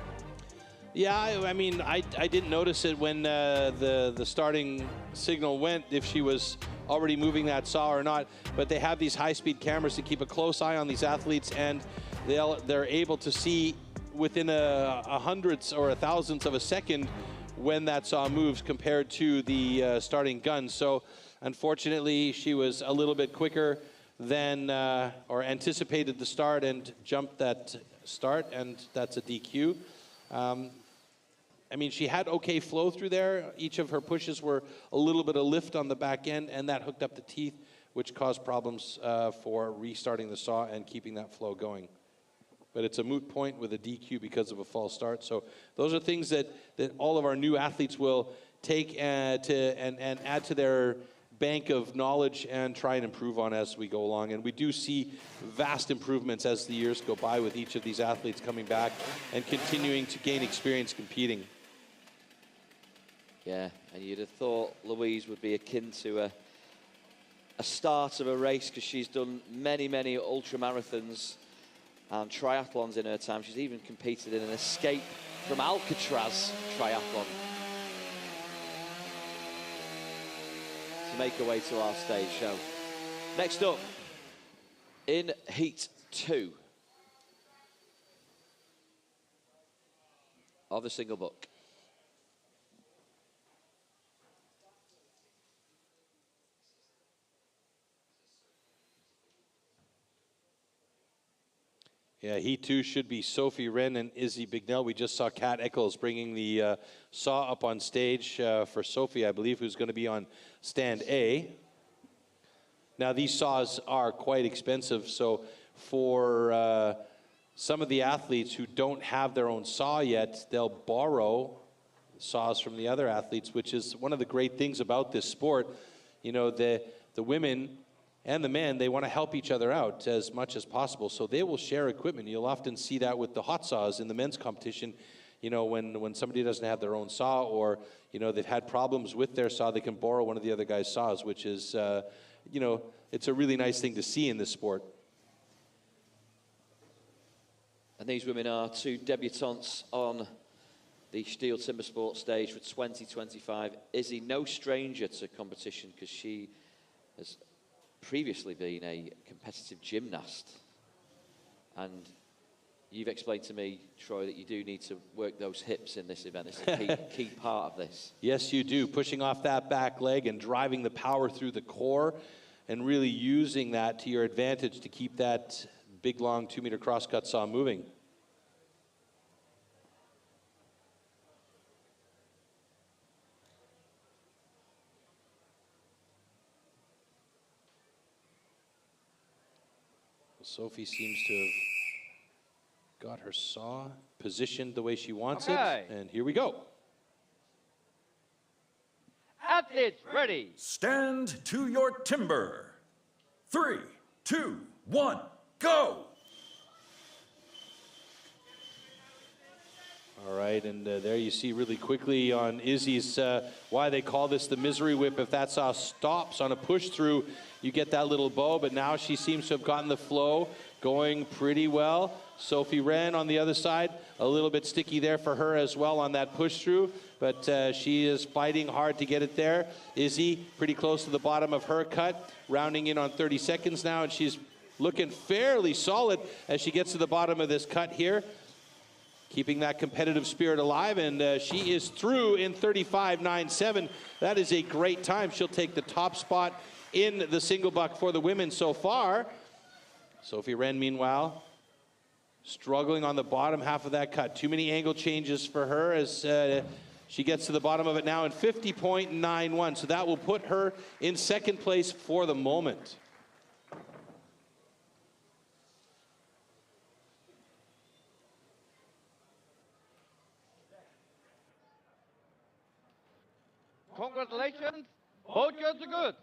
Yeah, I mean, I didn't notice it when the starting signal went, if she was already moving that saw or not. But they have these high-speed cameras to keep a close eye on these athletes, and they're able to see within a hundredths or a thousandths of a second when that saw moves compared to the starting gun. So unfortunately, she was a little bit quicker than or anticipated the start and jumped that start, and that's a DQ. I mean, she had okay flow through there. Each of her pushes were a little bit of lift on the back end, and that hooked up the teeth, which caused problems for restarting the saw and keeping that flow going. But it's a moot point with a DQ because of a false start. So those are things that all of our new athletes will take and add to their bank of knowledge and try and improve on as we go along. And we do see vast improvements as the years go by with each of these athletes coming back and continuing to gain experience competing. Yeah, and you'd have thought Louise would be akin to a start of a race, because she's done many, many ultra marathons and triathlons in her time. She's even competed in an escape from Alcatraz triathlon to make her way to our stage show. Next up, in Heat 2 of the single buck. Yeah, he too should be Sophie Wren and Izzy Bignell. We just saw Kat Eccles bringing the saw up on stage for Sophie, I believe, who's going to be on stand A. Now, these saws are quite expensive, so for some of the athletes who don't have their own saw yet, they'll borrow saws from the other athletes, which is one of the great things about this sport. You know, the women and the men, they want to help each other out as much as possible, so they will share equipment. You'll often see that with the hot saws in the men's competition. You know, when somebody doesn't have their own saw, or, you know, they've had problems with their saw, they can borrow one of the other guy's saws, which is, you know, it's a really nice thing to see in this sport. And these women are two debutantes on the STIHL TIMBERSPORTS stage for 2025. Izzy, no stranger to competition, because she has previously been a competitive gymnast. And you've explained to me, Troy, that you do need to work those hips in this event. It's a key part of this. Yes, you do. Pushing off that back leg and driving the power through the core and really using that to your advantage to keep that big, long 2-meter crosscut saw moving. Sophie seems to have got her saw positioned the way she wants it. And here we go. Athletes ready. Stand to your timber. 3, 2, 1, go! All right, and there you see really quickly on Izzy's, why they call this the misery whip. If that saw stops on a push through, you get that little bow, but now she seems to have gotten the flow going pretty well. Sophie Wren on the other side, a little bit sticky there for her as well on that push through, but she is fighting hard to get it there. Izzy pretty close to the bottom of her cut, rounding in on 30 seconds now, and she's looking fairly solid as she gets to the bottom of this cut here. Keeping that competitive spirit alive, and she is through in 35.97. That is a great time. She'll take the top spot in the single buck for the women so far. Sophie Wren, meanwhile, struggling on the bottom half of that cut. Too many angle changes for her as she gets to the bottom of it now in 50.91. So that will put her in second place for the moment. Congratulations. Both girls are good.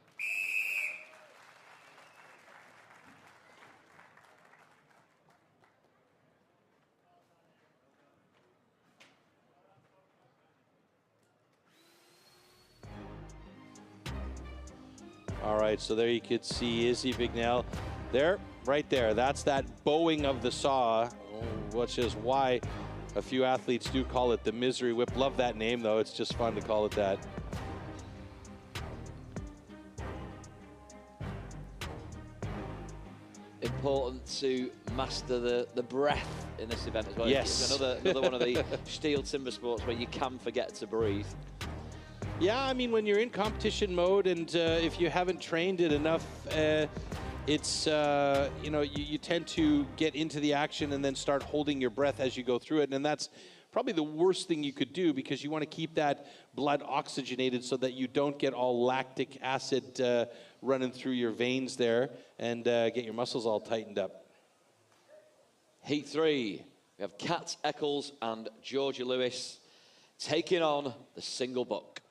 All right, so there you could see Izzy Bignell there, right there. That's that bowing of the saw, which is why a few athletes do call it the misery whip. Love that name, though. It's just fun to call it that. Important to master the breath in this event as well. Yes. It's another one of the STIHL TIMBERSPORTS where you can forget to breathe. Yeah, I mean, when you're in competition mode and if you haven't trained it enough, it's, you know, you tend to get into the action and then start holding your breath as you go through it. And that's probably the worst thing you could do, because you want to keep that blood oxygenated so that you don't get all lactic acid running through your veins there and get your muscles all tightened up. Heat 3, we have Kat Eccles and Georgia Lewis taking on the single buck.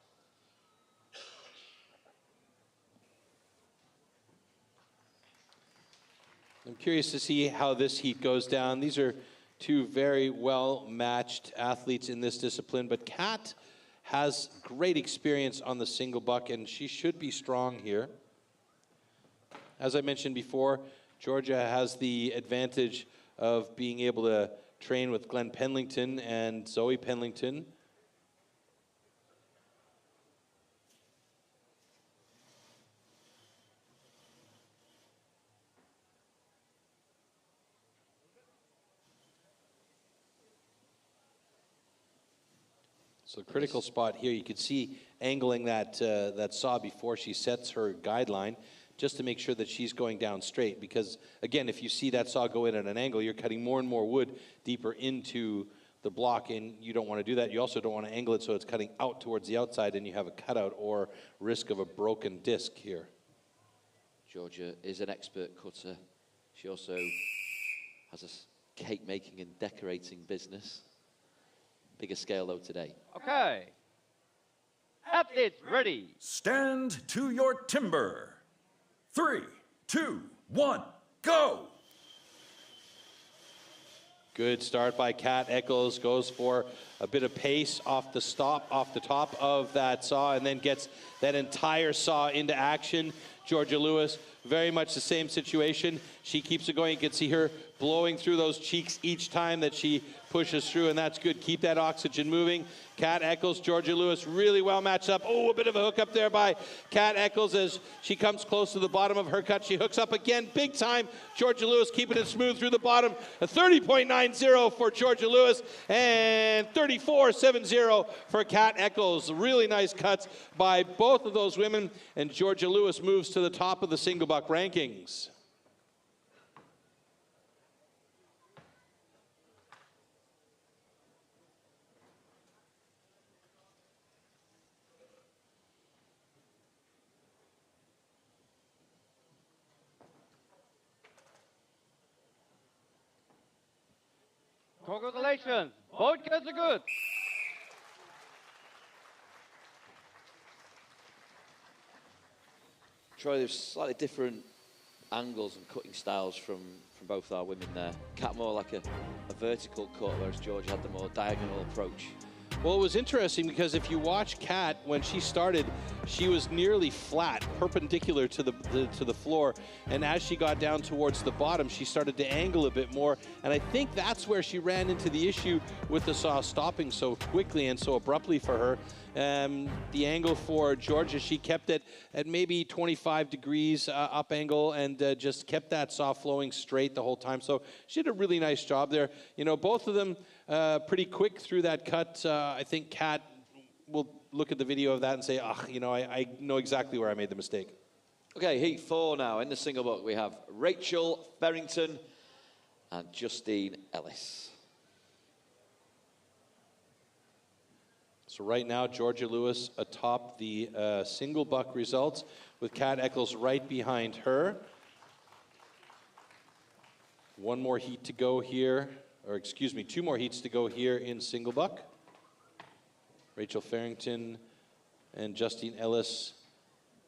I'm curious to see how this heat goes down. These are two very well-matched athletes in this discipline, but Kat has great experience on the single buck, and she should be strong here. As I mentioned before, Georgia has the advantage of being able to train with Glenn Penlington and Zoe Penlington. So the critical spot here, you could see angling that saw before she sets her guideline. just to make sure that she's going down straight. Because, again, if you see that saw go in at an angle, you're cutting more and more wood deeper into the block, and you don't want to do that. You also don't want to angle it so it's cutting out towards the outside, and you have a cutout or risk of a broken disc here. Georgia is an expert cutter. She also has a cake making and decorating business. Bigger scale though today. Okay. Athletes ready. Stand to your timber. 3, 2, 1, go! Good start by Kat Eccles, goes for a bit of pace off the top of that saw, and then gets that entire saw into action. Georgia Lewis, very much the same situation. She keeps it going. You can see her blowing through those cheeks each time that she pushes through, and that's good. Keep that oxygen moving. Kat Eccles, Georgia Lewis, really well matched up. Oh, a bit of a hook up there by Kat Eccles as she comes close to the bottom of her cut. She hooks up again, big time. Georgia Lewis keeping it smooth through the bottom. A 30.90 for Georgia Lewis and 34.70 for Kat Eccles. Really nice cuts by both of those women, and Georgia Lewis moves to the top of the single buck rankings. Congratulations. Both girls are good. Troy, there's slightly different angles and cutting styles from both our women there. Kat more like a vertical cut, whereas George had the more diagonal approach. Well, it was interesting because if you watch Kat, when she started, she was nearly flat, perpendicular to the floor. And as she got down towards the bottom, she started to angle a bit more. And I think that's where she ran into the issue with the saw stopping so quickly and so abruptly for her. The angle for Georgia, she kept it at maybe 25 degrees up angle and just kept that saw flowing straight the whole time. So she did a really nice job there. You know, both of them pretty quick through that cut. I think Kat will look at the video of that and say, you know, I know exactly where I made the mistake. Okay, heat 4 now. In the single buck, we have Rachel Farrington and Justine Ellis. So right now, Georgia Lewis atop the single buck results with Kat Eccles right behind her. One more heat to go here, or excuse me, 2 more heats to go here in single buck. Rachel Farrington and Justine Ellis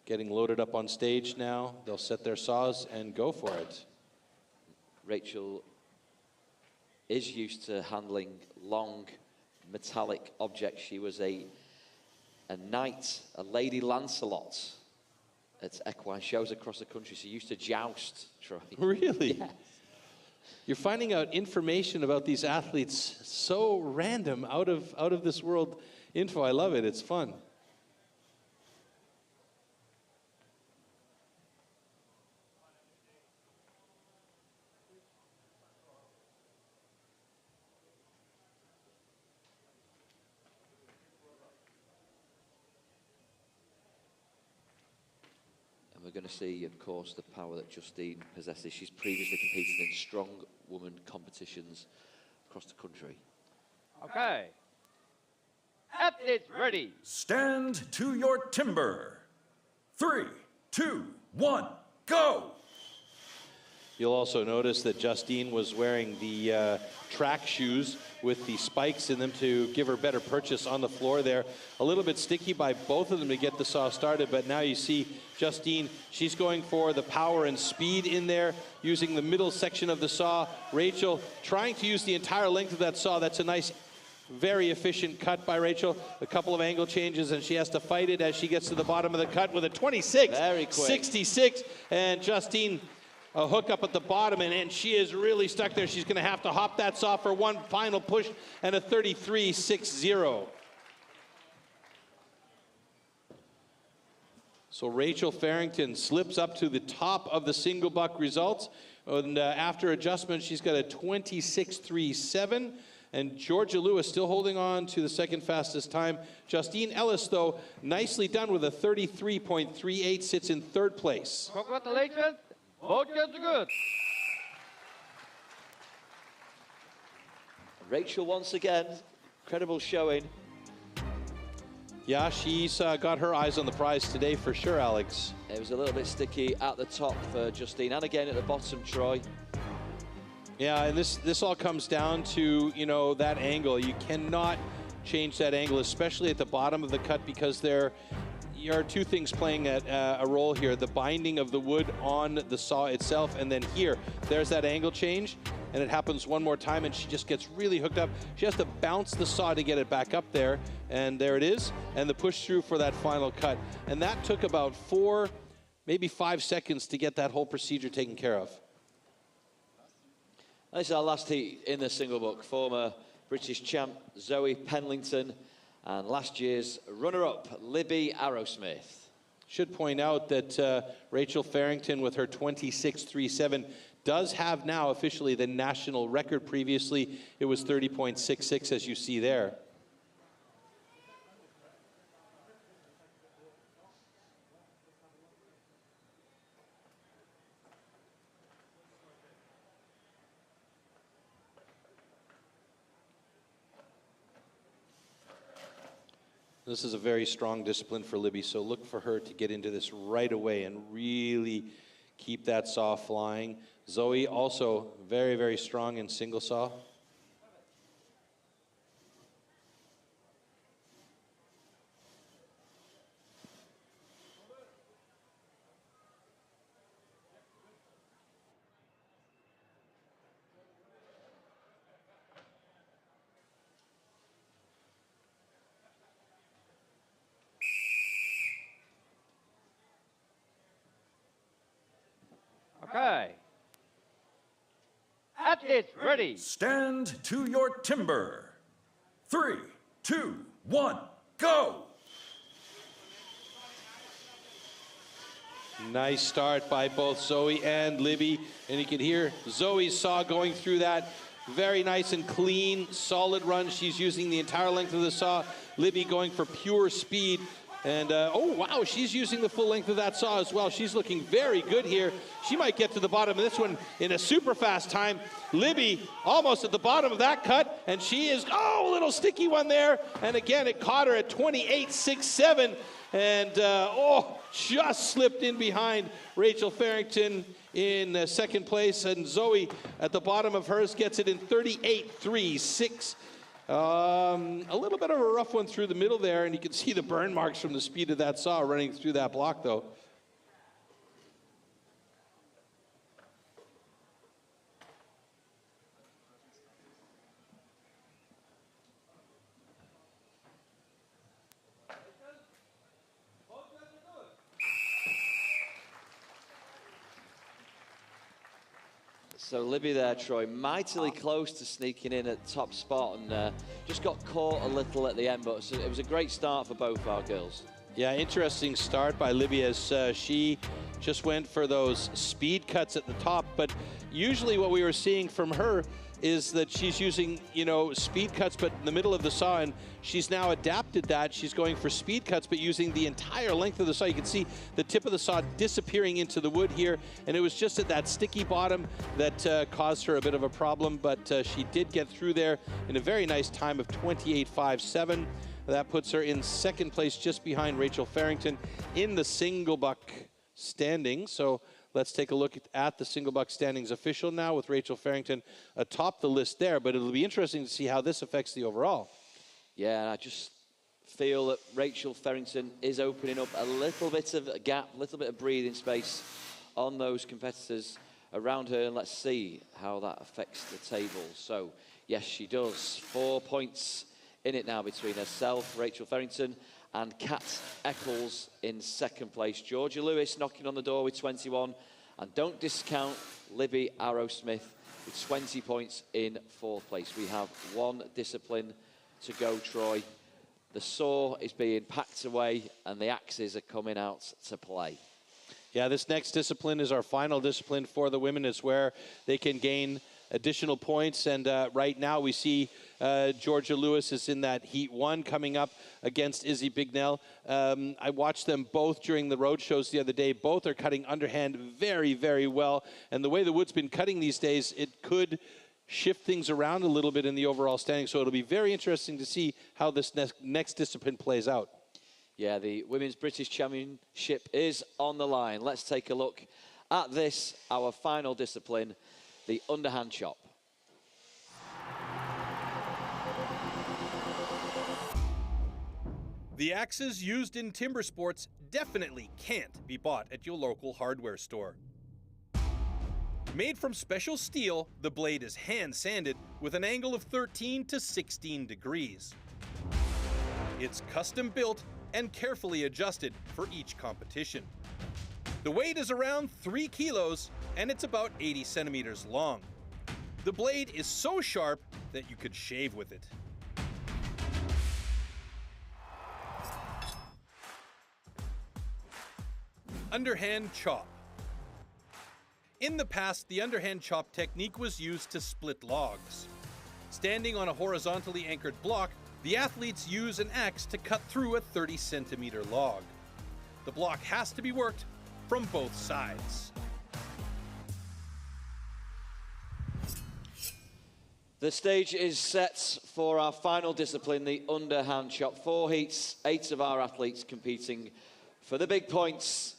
getting loaded up on stage now. They'll set their saws and go for it. Rachel is used to handling long metallic objects. She was a knight, a Lady Lancelot at equine shows across the country. She used to joust, Troy. Really? Yeah. You're finding out information about these athletes so random, out of this world info. I love it. It's fun. We're going to see, of course, the power that Justine possesses. She's previously competed in strong woman competitions across the country. Okay. Athletes ready. Stand to your timber. 3, 2, 1, go! You'll also notice that Justine was wearing the track shoes with the spikes in them to give her better purchase on the floor there. A little bit sticky by both of them to get the saw started, but now you see Justine, she's going for the power and speed in there, using the middle section of the saw. Rachel trying to use the entire length of that saw. That's a nice, very efficient cut by Rachel. A couple of angle changes, and she has to fight it as she gets to the bottom of the cut with a 26.66. And Justine, a hook up at the bottom, and she is really stuck there. She's going to have to hop that saw for one final push, and a 33.60. So Rachel Farrington slips up to the top of the single buck results, and after adjustment, she's got a 26.37. And Georgia Lewis still holding on to the second fastest time. Justine Ellis, though, nicely done with a 33.38, sits in third place. Congratulations. Both girls are good. Rachel once again, incredible showing. Yeah, she's got her eyes on the prize today for sure, Alex. It was a little bit sticky at the top for Justine, and again at the bottom, Troy. Yeah, and this all comes down to, you know, that angle. You cannot change that angle, especially at the bottom of the cut, because there are two things playing a role here. The binding of the wood on the saw itself, and then here, there's that angle change, and it happens one more time, and she just gets really hooked up. She has to bounce the saw to get it back up there, and there it is, and the push through for that final cut. And that took about 4, maybe 5 seconds to get that whole procedure taken care of. This is our last heat in the single book. Former British champ Zoe Penlington and last year's runner-up Libby Arrowsmith. Should point out that Rachel Farrington with her 26.37 does have now officially the national record. Previously, it was 30.66, as you see there. This is a very strong discipline for Libby, so look for her to get into this right away and really keep that saw flying. Zoe also very, very strong in single saw. Okay. Athletes ready. Stand to your timber. 3, 2, 1, go! Nice start by both Zoe and Libby. And you can hear Zoe's saw going through that. Very nice and clean, solid run. She's using the entire length of the saw. Libby going for pure speed. And, oh, wow, she's using the full length of that saw as well. She's looking very good here. She might get to the bottom of this one in a super fast time. Libby almost at the bottom of that cut, and she is, oh, a little sticky one there. And again, it caught her at 28.67. And, oh, just slipped in behind Rachel Farrington in second place. And Zoe at the bottom of hers gets it in 38.36. A little bit of a rough one through the middle there, and you can see the burn marks from the speed of that saw running through that block, though. So Libby there, Troy, mightily close to sneaking in at top spot, and just got caught a little at the end, but it was a great start for both our girls. Yeah, interesting start by Libby as she just went for those speed cuts at the top, but usually what we were seeing from her is that she's using, you know, speed cuts but in the middle of the saw, and she's now adapted that. She's going for speed cuts but using the entire length of the saw. You can see the tip of the saw disappearing into the wood here, and it was just at that sticky bottom that caused her a bit of a problem, but she did get through there in a very nice time of 28.57. That puts her in second place just behind Rachel Farrington in the single buck standing. So let's take a look at the single buck standings official now with Rachel Farrington atop the list there, but it'll be interesting to see how this affects the overall. Yeah, I just feel that Rachel Farrington is opening up a little bit of a gap, a little bit of breathing space on those competitors around her, and let's see how that affects the table. So, yes, she does. 4 points in it now between herself, Rachel Farrington, and Kat Eccles in second place. Georgia Lewis knocking on the door with 21. And don't discount Libby Arrowsmith with 20 points in fourth place. We have one discipline to go, Troy. The saw is being packed away and the axes are coming out to play. Yeah, this next discipline is our final discipline for the women. It's where they can gain additional points. And right now we see Georgia Lewis is in that heat 1 coming up against Izzy Bignell. I watched them both during the road shows the other day. Both are cutting underhand very, very well. And the way the wood's been cutting these days, it could shift things around a little bit in the overall standing. So it'll be very interesting to see how this next discipline plays out. Yeah, the Women's British Championship is on the line. Let's take a look at this, our final discipline, the underhand chop. The axes used in timber sports definitely can't be bought at your local hardware store. Made from special steel, the blade is hand-sanded with an angle of 13 to 16 degrees. It's custom built and carefully adjusted for each competition. The weight is around 3 kilos and it's about 80 centimeters long. The blade is so sharp that you could shave with it. Underhand chop. In the past, the underhand chop technique was used to split logs. Standing on a horizontally anchored block, the athletes use an axe to cut through a 30-centimeter log. The block has to be worked from both sides. The stage is set for our final discipline, the underhand chop. 4 heats, 8 of our athletes competing for the big points.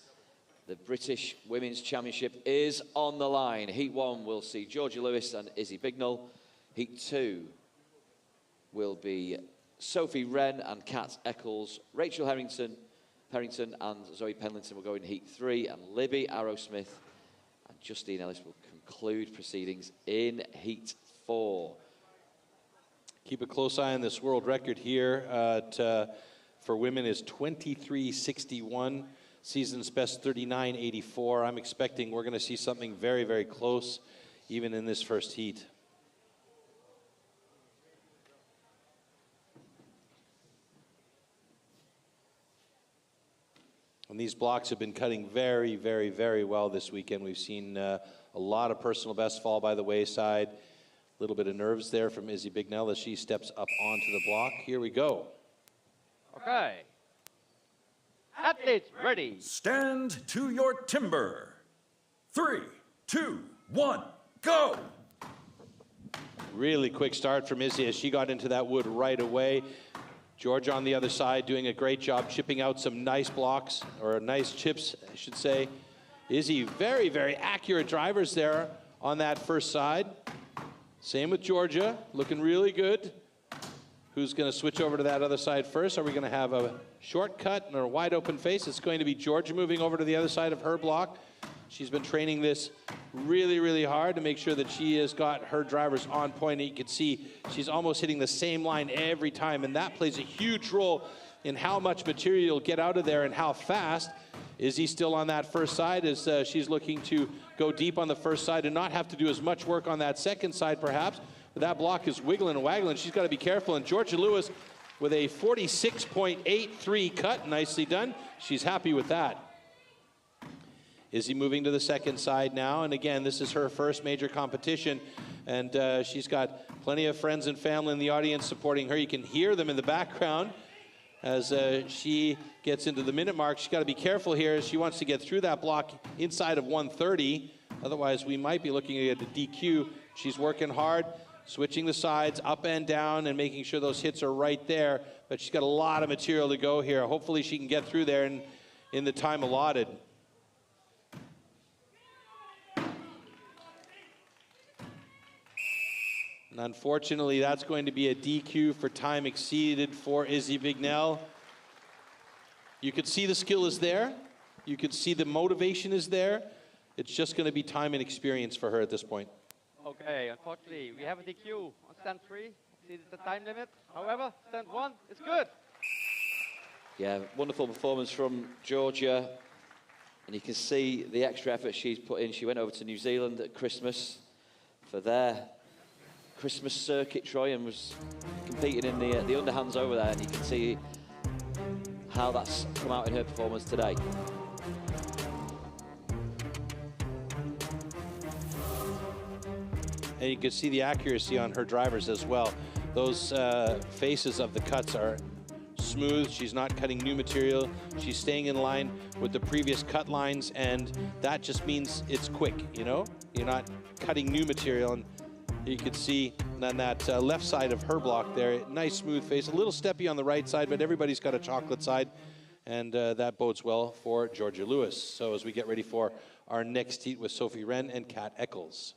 The British Women's Championship is on the line. Heat 1 will see Georgia Lewis and Izzy Bignell. Heat 2 will be Sophie Wren and Kat Eccles. Rachel Harrington and Zoe Penlington will go in Heat 3, and Libby Arrowsmith and Justine Ellis will conclude proceedings in Heat 4. Keep a close eye on this world record here for women is 23.61. Season's best 39.84. I'm expecting we're going to see something very, very close even in this first heat. And these blocks have been cutting very, very, very well this weekend. We've seen a lot of personal bests fall by the wayside. A little bit of nerves there from Izzy Bignell as she steps up onto the block. Here we go. Okay. Athletes ready. Stand to your timber. 3, 2, 1, go! Really quick start from Izzy as she got into that wood right away. Georgia on the other side doing a great job chipping out some nice blocks, or nice chips, I should say. Izzy, very, very accurate drivers there on that first side. Same with Georgia, looking really good. Who's going to switch over to that other side first? Are we going to have a shortcut or a wide open face? It's going to be Georgia moving over to the other side of her block. She's been training this really, really hard to make sure that she has got her drivers on point. And you can see she's almost hitting the same line every time, and that plays a huge role in how much material you'll get out of there and how fast. Izzy still on that first side as she's looking to go deep on the first side and not have to do as much work on that second side perhaps. But that block is wiggling and waggling. She's got to be careful. And Georgia Lewis with a 46.83 cut. Nicely done. She's happy with that. Izzy moving to the second side now. And again, this is her first major competition. And she's got plenty of friends and family in the audience supporting her. You can hear them in the background as she gets into the minute mark. She's got to be careful here. She wants to get through that block inside of 130. Otherwise, we might be looking at a DQ. She's working hard, switching the sides up and down and making sure those hits are right there. But she's got a lot of material to go here. Hopefully she can get through there in the time allotted. And unfortunately, that's going to be a DQ for time exceeded for Izzy Bignell. You could see the skill is there. You could see the motivation is there. It's just going to be time and experience for her at this point. Okay, unfortunately, we have a DQ on stand 3. Exceeded the time limit. However, stand 1 is good. Yeah, wonderful performance from Georgia. And you can see the extra effort she's put in. She went over to New Zealand at Christmas for their Christmas circuit, Troy, and was competing in the underhands over there. And you can see how that's come out in her performance today. and you can see the accuracy on her drivers as well. Those faces of the cuts are smooth. She's not cutting new material. She's staying in line with the previous cut lines, and that just means it's quick, you know? You're not cutting new material, and you can see on that left side of her block there, nice smooth face, a little steppy on the right side, but everybody's got a chocolate side, and that bodes well for Georgia Lewis. So as we get ready for our next heat with Sophie Wren and Kat Eccles.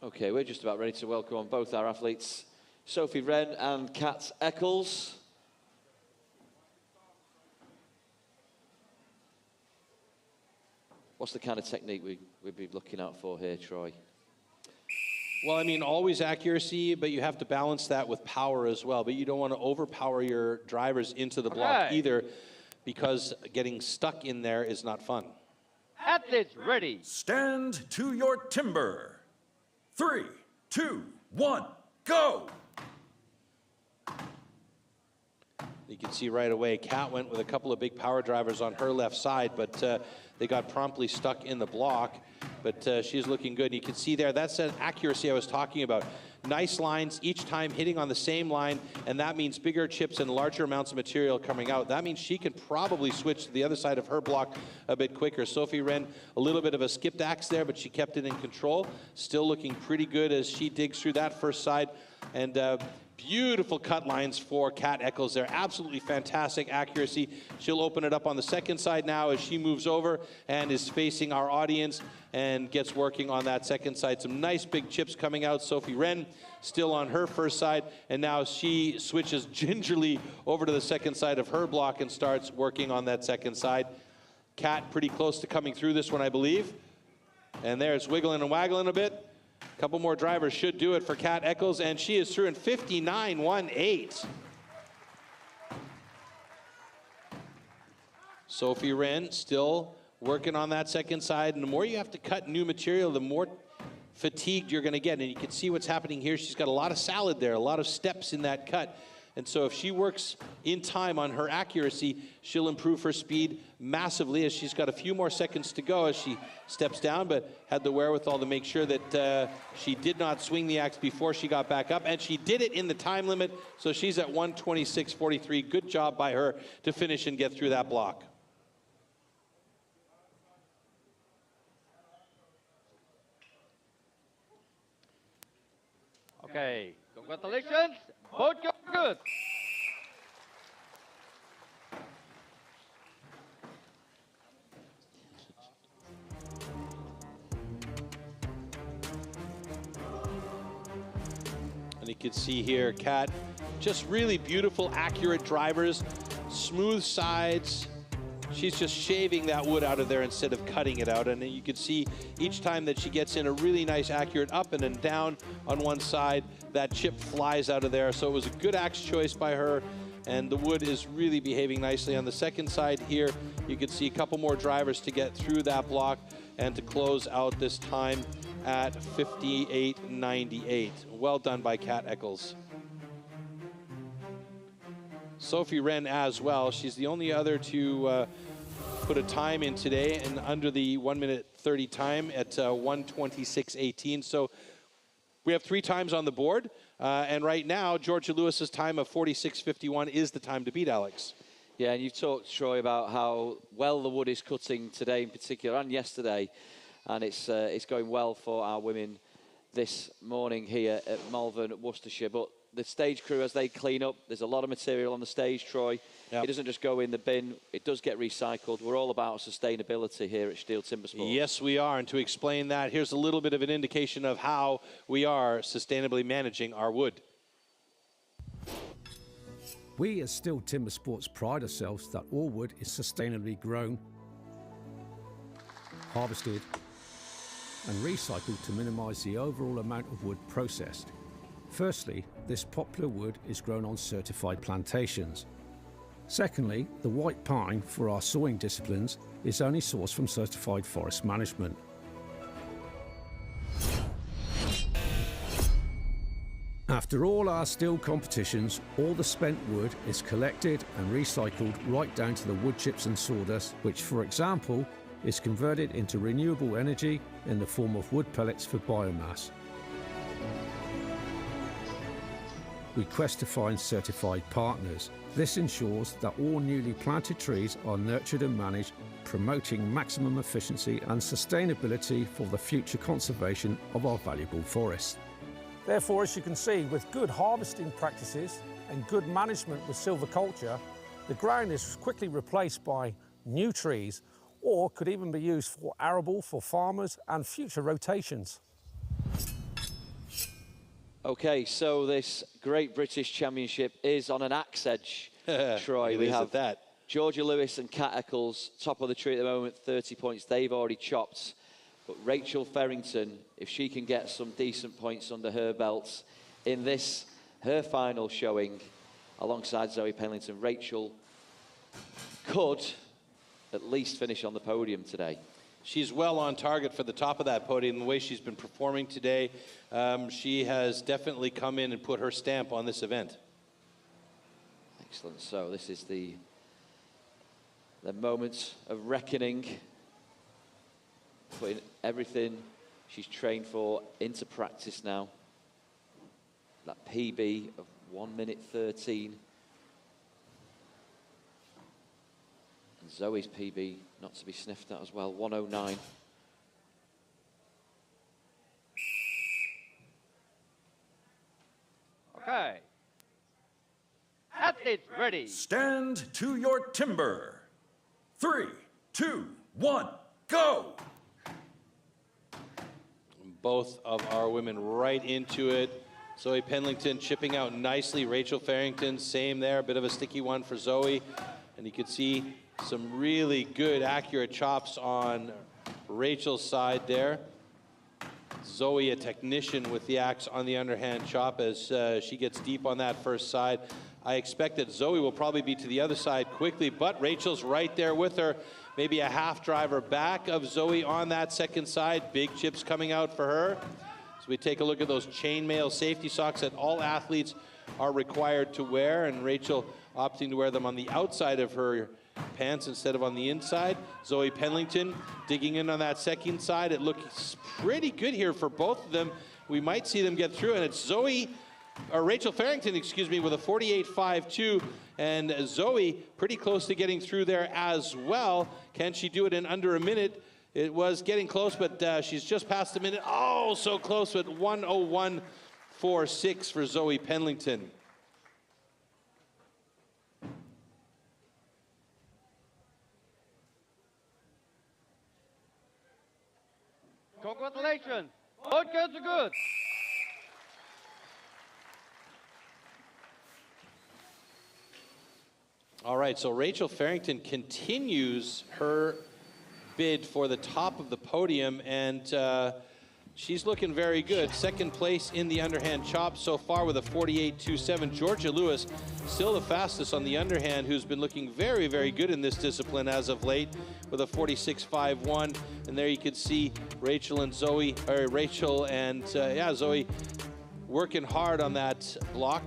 Okay, we're just about ready to welcome on both our athletes, Sophie Wren and Kat Eccles. What's the kind of technique we'd be looking out for here, Troy? Well, I mean, always accuracy, but you have to balance that with power as well. But you don't want to overpower your drivers into the block either, because getting stuck in there is not fun. Athletes ready. Stand to your timber. 3, 2, 1, go! You can see right away, Kat went with a couple of big power drivers on her left side, but they got promptly stuck in the block. But she's looking good. And you can see there, that's an accuracy I was talking about. Nice lines, each time hitting on the same line, and that means bigger chips and larger amounts of material coming out. That means she can probably switch to the other side of her block a bit quicker. Sophie Wren, a little bit of a skipped axe there, but she kept it in control. Still looking pretty good as she digs through that first side. And beautiful cut lines for Kat Eccles there. Absolutely fantastic accuracy. She'll open it up on the second side now as she moves over and is facing our audience and gets working on that second side. Some nice big chips coming out. Sophie Wren still on her first side, and now she switches gingerly over to the second side of her block and starts working on that second side. Kat pretty close to coming through this one, I believe. And there it's wiggling and waggling a bit. A couple more drivers should do it for Kat Eccles, and she is through in 59.18. Sophie Wren still working on that second side, and the more you have to cut new material, the more fatigued you're going to get. And you can see what's happening here. She's got a lot of salad there, a lot of steps in that cut. And so if she works in time on her accuracy, she'll improve her speed massively as she's got a few more seconds to go as she steps down, but had the wherewithal to make sure that she did not swing the axe before she got back up. And she did it in the time limit, so she's at 1:26.43. Good job by her to finish and get through that block. Okay, congratulations. Both go good. And you can see here, Kat, just really beautiful, accurate drivers, smooth sides. She's just shaving that wood out of there instead of cutting it out. And you can see each time that she gets in a really nice, accurate up and then down on one side, that chip flies out of there. So it was a good axe choice by her. And the wood is really behaving nicely. On the second side here, you can see a couple more drivers to get through that block and to close out this time at 58.98. Well done by Kat Eccles. Sophie Wren as well. She's the only other to put a time in today and under the 1:30 time at 1:26.18. So we have 3 times on the board. And right now, Georgia Lewis's time of 46.51 is the time to beat, Alex. Yeah, and you've talked, Troy, about how well the wood is cutting today in particular and yesterday. And it's going well for our women this morning here at Malvern, Worcestershire. But the stage crew, as they clean up, there's a lot of material on the stage, Troy. Yep. It doesn't just go in the bin, it does get recycled. We're all about sustainability here at STIHL TIMBERSPORTS. Yes, we are. And to explain that, here's a little bit of an indication of how we are sustainably managing our wood. We at STIHL TIMBERSPORTS pride ourselves that all wood is sustainably grown, harvested and recycled to minimise the overall amount of wood processed. Firstly, this popular wood is grown on certified plantations. Secondly, the white pine for our sawing disciplines is only sourced from certified forest management. After all our steel competitions, all the spent wood is collected and recycled right down to the wood chips and sawdust, which, for example, is converted into renewable energy in the form of wood pellets for biomass. We quest to find certified partners. This ensures that all newly planted trees are nurtured and managed, promoting maximum efficiency and sustainability for the future conservation of our valuable forests. Therefore, as you can see, with good harvesting practices and good management with silviculture, the ground is quickly replaced by new trees, or could even be used for arable for farmers and future rotations. Okay, so this Great British Championship is on an axe edge, Troy. We have that. Georgia Lewis and Kat Eccles, top of the tree at the moment, 30 points. They've already chopped. But Rachel Farrington, if she can get some decent points under her belt in this, her final showing, alongside Zoe Penlington, Rachel could at least finish on the podium today. She's well on target for the top of that podium. The way she's been performing today, she has definitely come in and put her stamp on this event. Excellent. So this is the moment of reckoning, putting everything she's trained for into practice now. That PB of 1 minute 13. And Zoe's PB, not to be sniffed at as well, 109. Okay. Athletes ready. Stand to your timber. 3, 2, 1, go! Both of our women right into it. Zoe Penlington chipping out nicely. Rachel Farrington, same there. A bit of a sticky one for Zoe. And you can see some really good, accurate chops on Rachel's side there. Zoe, a technician with the axe on the underhand chop as she gets deep on that first side. I expect that Zoe will probably be to the other side quickly, but Rachel's right there with her. Maybe a half driver back of Zoe on that second side. Big chips coming out for her. So we take a look at those chainmail safety socks that all athletes are required to wear, and Rachel opting to wear them on the outside of her pants instead of on the inside. Zoe Penlington digging in on that second side. It looks pretty good here for both of them. We might see them get through, and it's Rachel Farrington, excuse me, with a 48.52, and Zoe pretty close to getting through there as well. Can she do it in under a minute? It was getting close, but she's just past a minute. Oh, so close with 1:01.46 for Zoe Penlington. Congratulations. Both girls are good. All right, so Rachel Farrington continues her bid for the top of the podium, and she's looking very good. Second place in the underhand chop so far with a 48.27. Georgia Lewis, still the fastest on the underhand, who's been looking very, very good in this discipline as of late with a 46.51. And there you can see Rachel and Zoe, Zoe working hard on that block.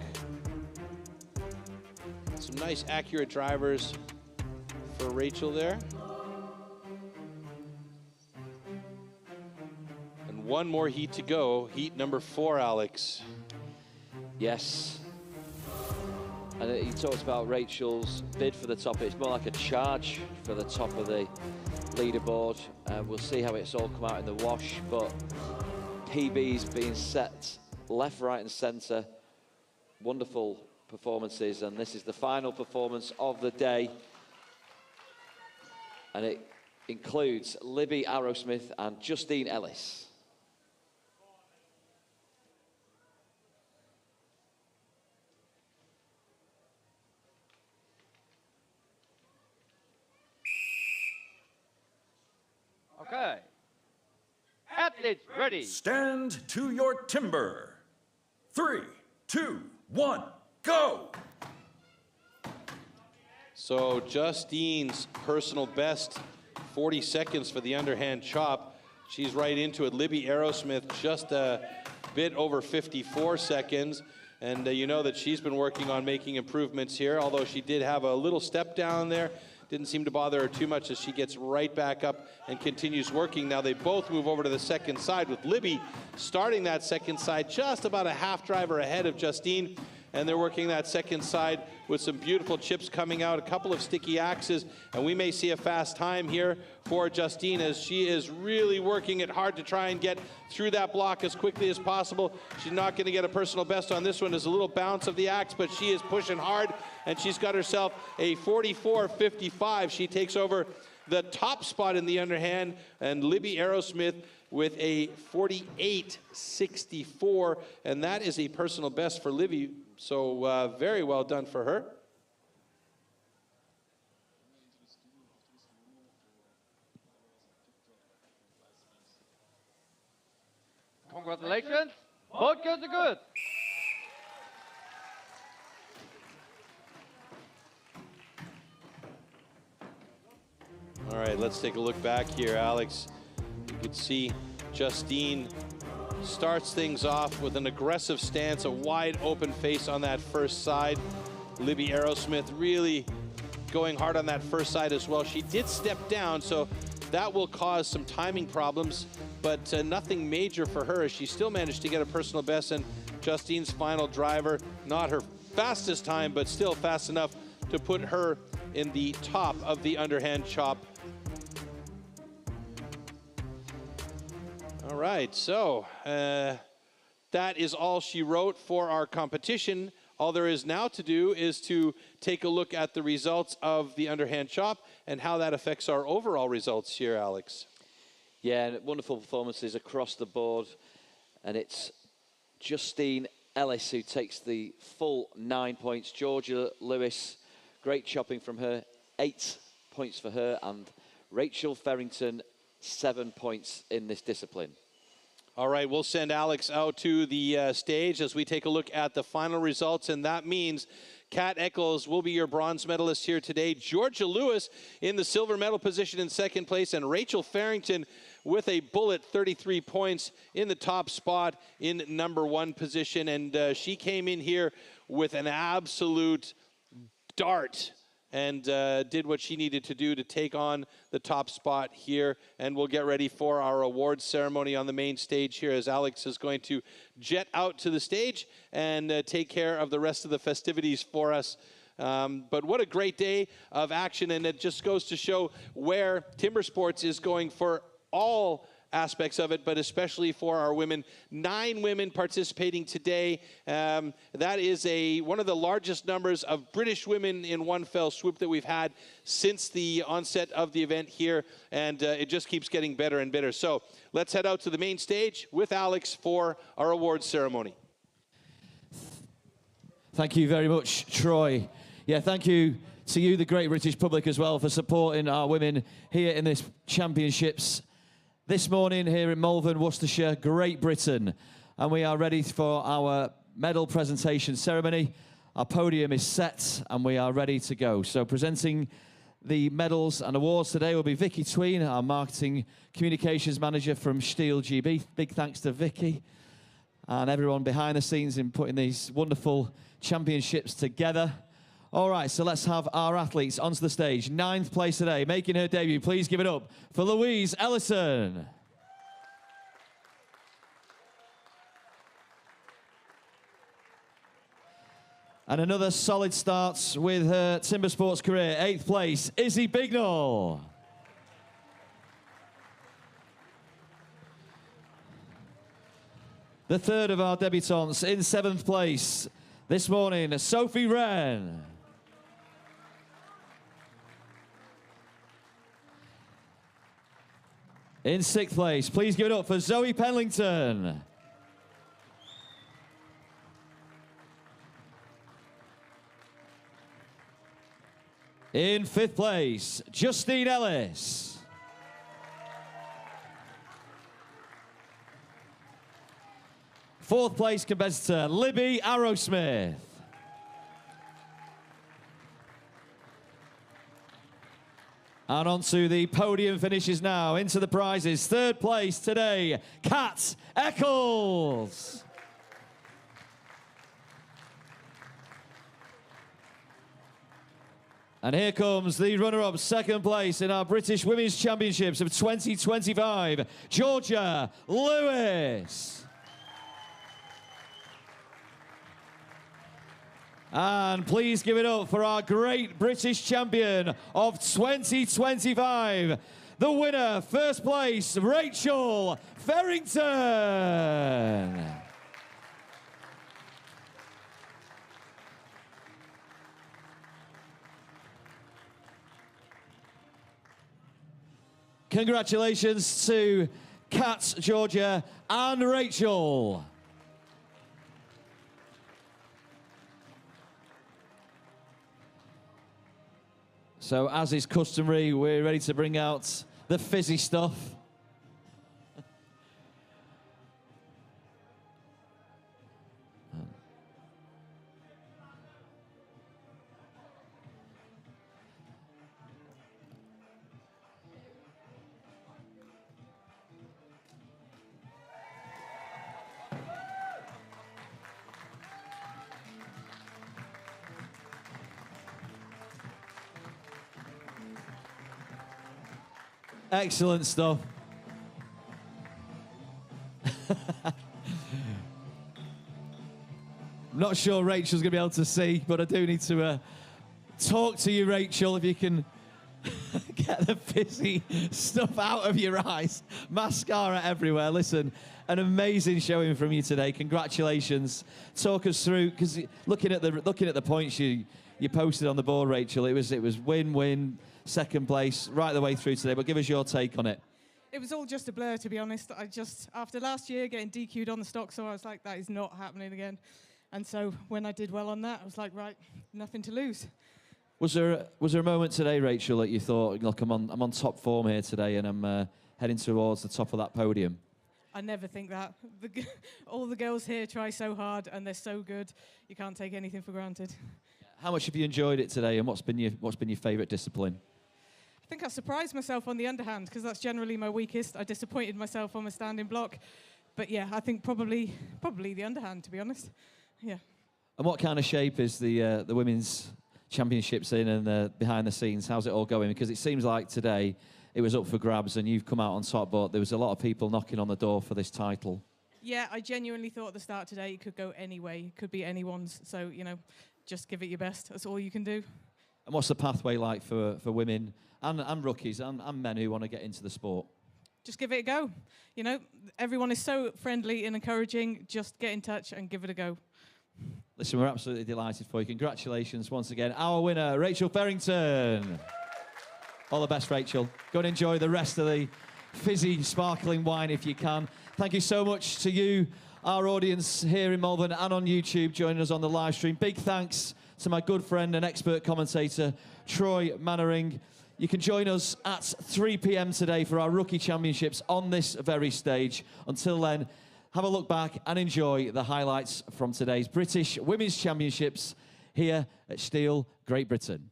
Some nice accurate drivers for Rachel there. And one more heat to go, heat number 4, Alex. Yes. And he talks about Rachel's bid for the top. It's more like a charge for the top of the leaderboard. We'll see how it's all come out in the wash, but PB's being set left, right and centre. Wonderful performances, and this is the final performance of the day, and it includes Libby Arrowsmith and Justine Ellis. Okay. Athletes ready. Stand to your timber. 3, 2, 1, go! So Justine's personal best, 40 seconds for the underhand chop. She's right into it. Libby Arrowsmith just a bit over 54 seconds. And you know that she's been working on making improvements here, although she did have a little step down there. Didn't seem to bother her too much as she gets right back up and continues working. Now they both move over to the second side, with Libby starting that second side just about a half driver ahead of Justine. And they're working that second side with some beautiful chips coming out, a couple of sticky axes, and we may see a fast time here for Justine as she is really working it hard to try and get through that block as quickly as possible. She's not going to get a personal best on this one. There's a little bounce of the axe, but she is pushing hard, and she's got herself a 44.55. She takes over the top spot in the underhand, and Libby Aerosmith with a 48.64, and that is a personal best for Libby. So very well done for her. Congratulations. Both girls are good. All right, let's take a look back here, Alex. You could see Justine starts things off with an aggressive stance, a wide open face on that first side. Libby Aerosmith really going hard on that first side as well. She did step down, so that will cause some timing problems, but nothing major for her as she still managed to get a personal best. And Justine's final driver, not her fastest time, but still fast enough to put her in the top of the underhand chop. All right, so that is all she wrote for our competition. All there is now to do is to take a look at the results of the underhand chop and how that affects our overall results here, Alex. Yeah, wonderful performances across the board. And it's Justine Ellis who takes the full 9 points. Georgia Lewis, great chopping from her, 8 points for her. And Rachel Farrington, 7 points in this discipline. All right, we'll send Alex out to the stage as we take a look at the final results, and that means Kat Eccles will be your bronze medalist here today. Georgia Lewis in the silver medal position in second place, and Rachel Farrington with a bullet 33 points in the top spot in number 1 position. And she came in here with an absolute dart and did what she needed to do to take on the top spot here. And we'll get ready for our awards ceremony on the main stage here as Alex is going to jet out to the stage and take care of the rest of the festivities for us. But what a great day of action, and it just goes to show where TimberSports is going for all aspects of it, but especially for our women. 9 women participating today. That is one of the largest numbers of British women in one fell swoop that we've had since the onset of the event here, and it just keeps getting better and better. So let's head out to the main stage with Alex for our awards ceremony. Thank you very much, Troy. Yeah, thank you to you, the great British public, as well, for supporting our women here in this championships this morning here in Malvern, Worcestershire, Great Britain. And we are ready for our medal presentation ceremony. Our podium is set and we are ready to go. So presenting the medals and awards today will be Vicky Tween, our marketing communications manager from STIHL GB. Big thanks to Vicky and everyone behind the scenes in putting these wonderful championships together. All right, so let's have our athletes onto the stage. 9th place today, making her debut. Please give it up for Louise Ellison. And another solid start with her TimberSports career. 8th place, Izzy Bignall. The third of our debutantes in 7th place this morning, Sophie Wren. In 6th place, please give it up for Zoe Penlington. In 5th place, Justine Ellis. Fourth place competitor, Libby Aerosmith. And onto the podium finishes now, into the prizes. 3rd place today, Kat Eccles. And here comes the runner-up, second place in our British Women's Championships of 2025, Georgia Lewis. And please give it up for our great British champion of 2025, the winner, first place, Rachel Farrington. Congratulations to Kat, Georgia, and Rachel. So, as is customary, we're ready to bring out the fizzy stuff. Excellent stuff. Not sure Rachel's going to be able to see, but I do need to talk to you, Rachel, if you can get the fizzy stuff out of your eyes. Mascara everywhere. Listen, an amazing showing from you today. Congratulations. Talk us through, because looking at the points you posted on the board, Rachel, it was win-win. Second place right the way through today, but give us your take on it. It was all just a blur, to be honest. After last year getting DQ'd on the stock, so I was like, that is not happening again. And so when I did well on that, I was like, right, nothing to lose. Was there a moment today, Rachel, that you thought, look, I'm on top form here today, and I'm heading towards the top of that podium? I never think that. All the girls here try so hard, and they're so good. You can't take anything for granted. How much have you enjoyed it today, and what's been your favourite discipline? I think I surprised myself on the underhand, because that's generally my weakest. I disappointed myself on my standing block. But yeah, I think probably the underhand, to be honest. Yeah. And what kind of shape is the women's championships in, and behind the scenes? How's it all going? Because it seems like today it was up for grabs and you've come out on top, but there was a lot of people knocking on the door for this title. Yeah, I genuinely thought at the start today it could go any way. It could be anyone's. So, just give it your best. That's all you can do. And what's the pathway like for women and rookies and men who want to get into the sport? Just give it a go. Everyone is so friendly and encouraging. Just get in touch and give it a go. Listen, we're absolutely delighted for you. Congratulations once again. Our winner, Rachel Farrington. All the best, Rachel. Go and enjoy the rest of the fizzy, sparkling wine if you can. Thank you so much to you, our audience here in Malvern and on YouTube, joining us on the live stream. Big thanks to my good friend and expert commentator, Troy Mannering. You can join us at 3 p.m. today for our Rookie Championships on this very stage. Until then, have a look back and enjoy the highlights from today's British Women's Championships here at STIHL, Great Britain.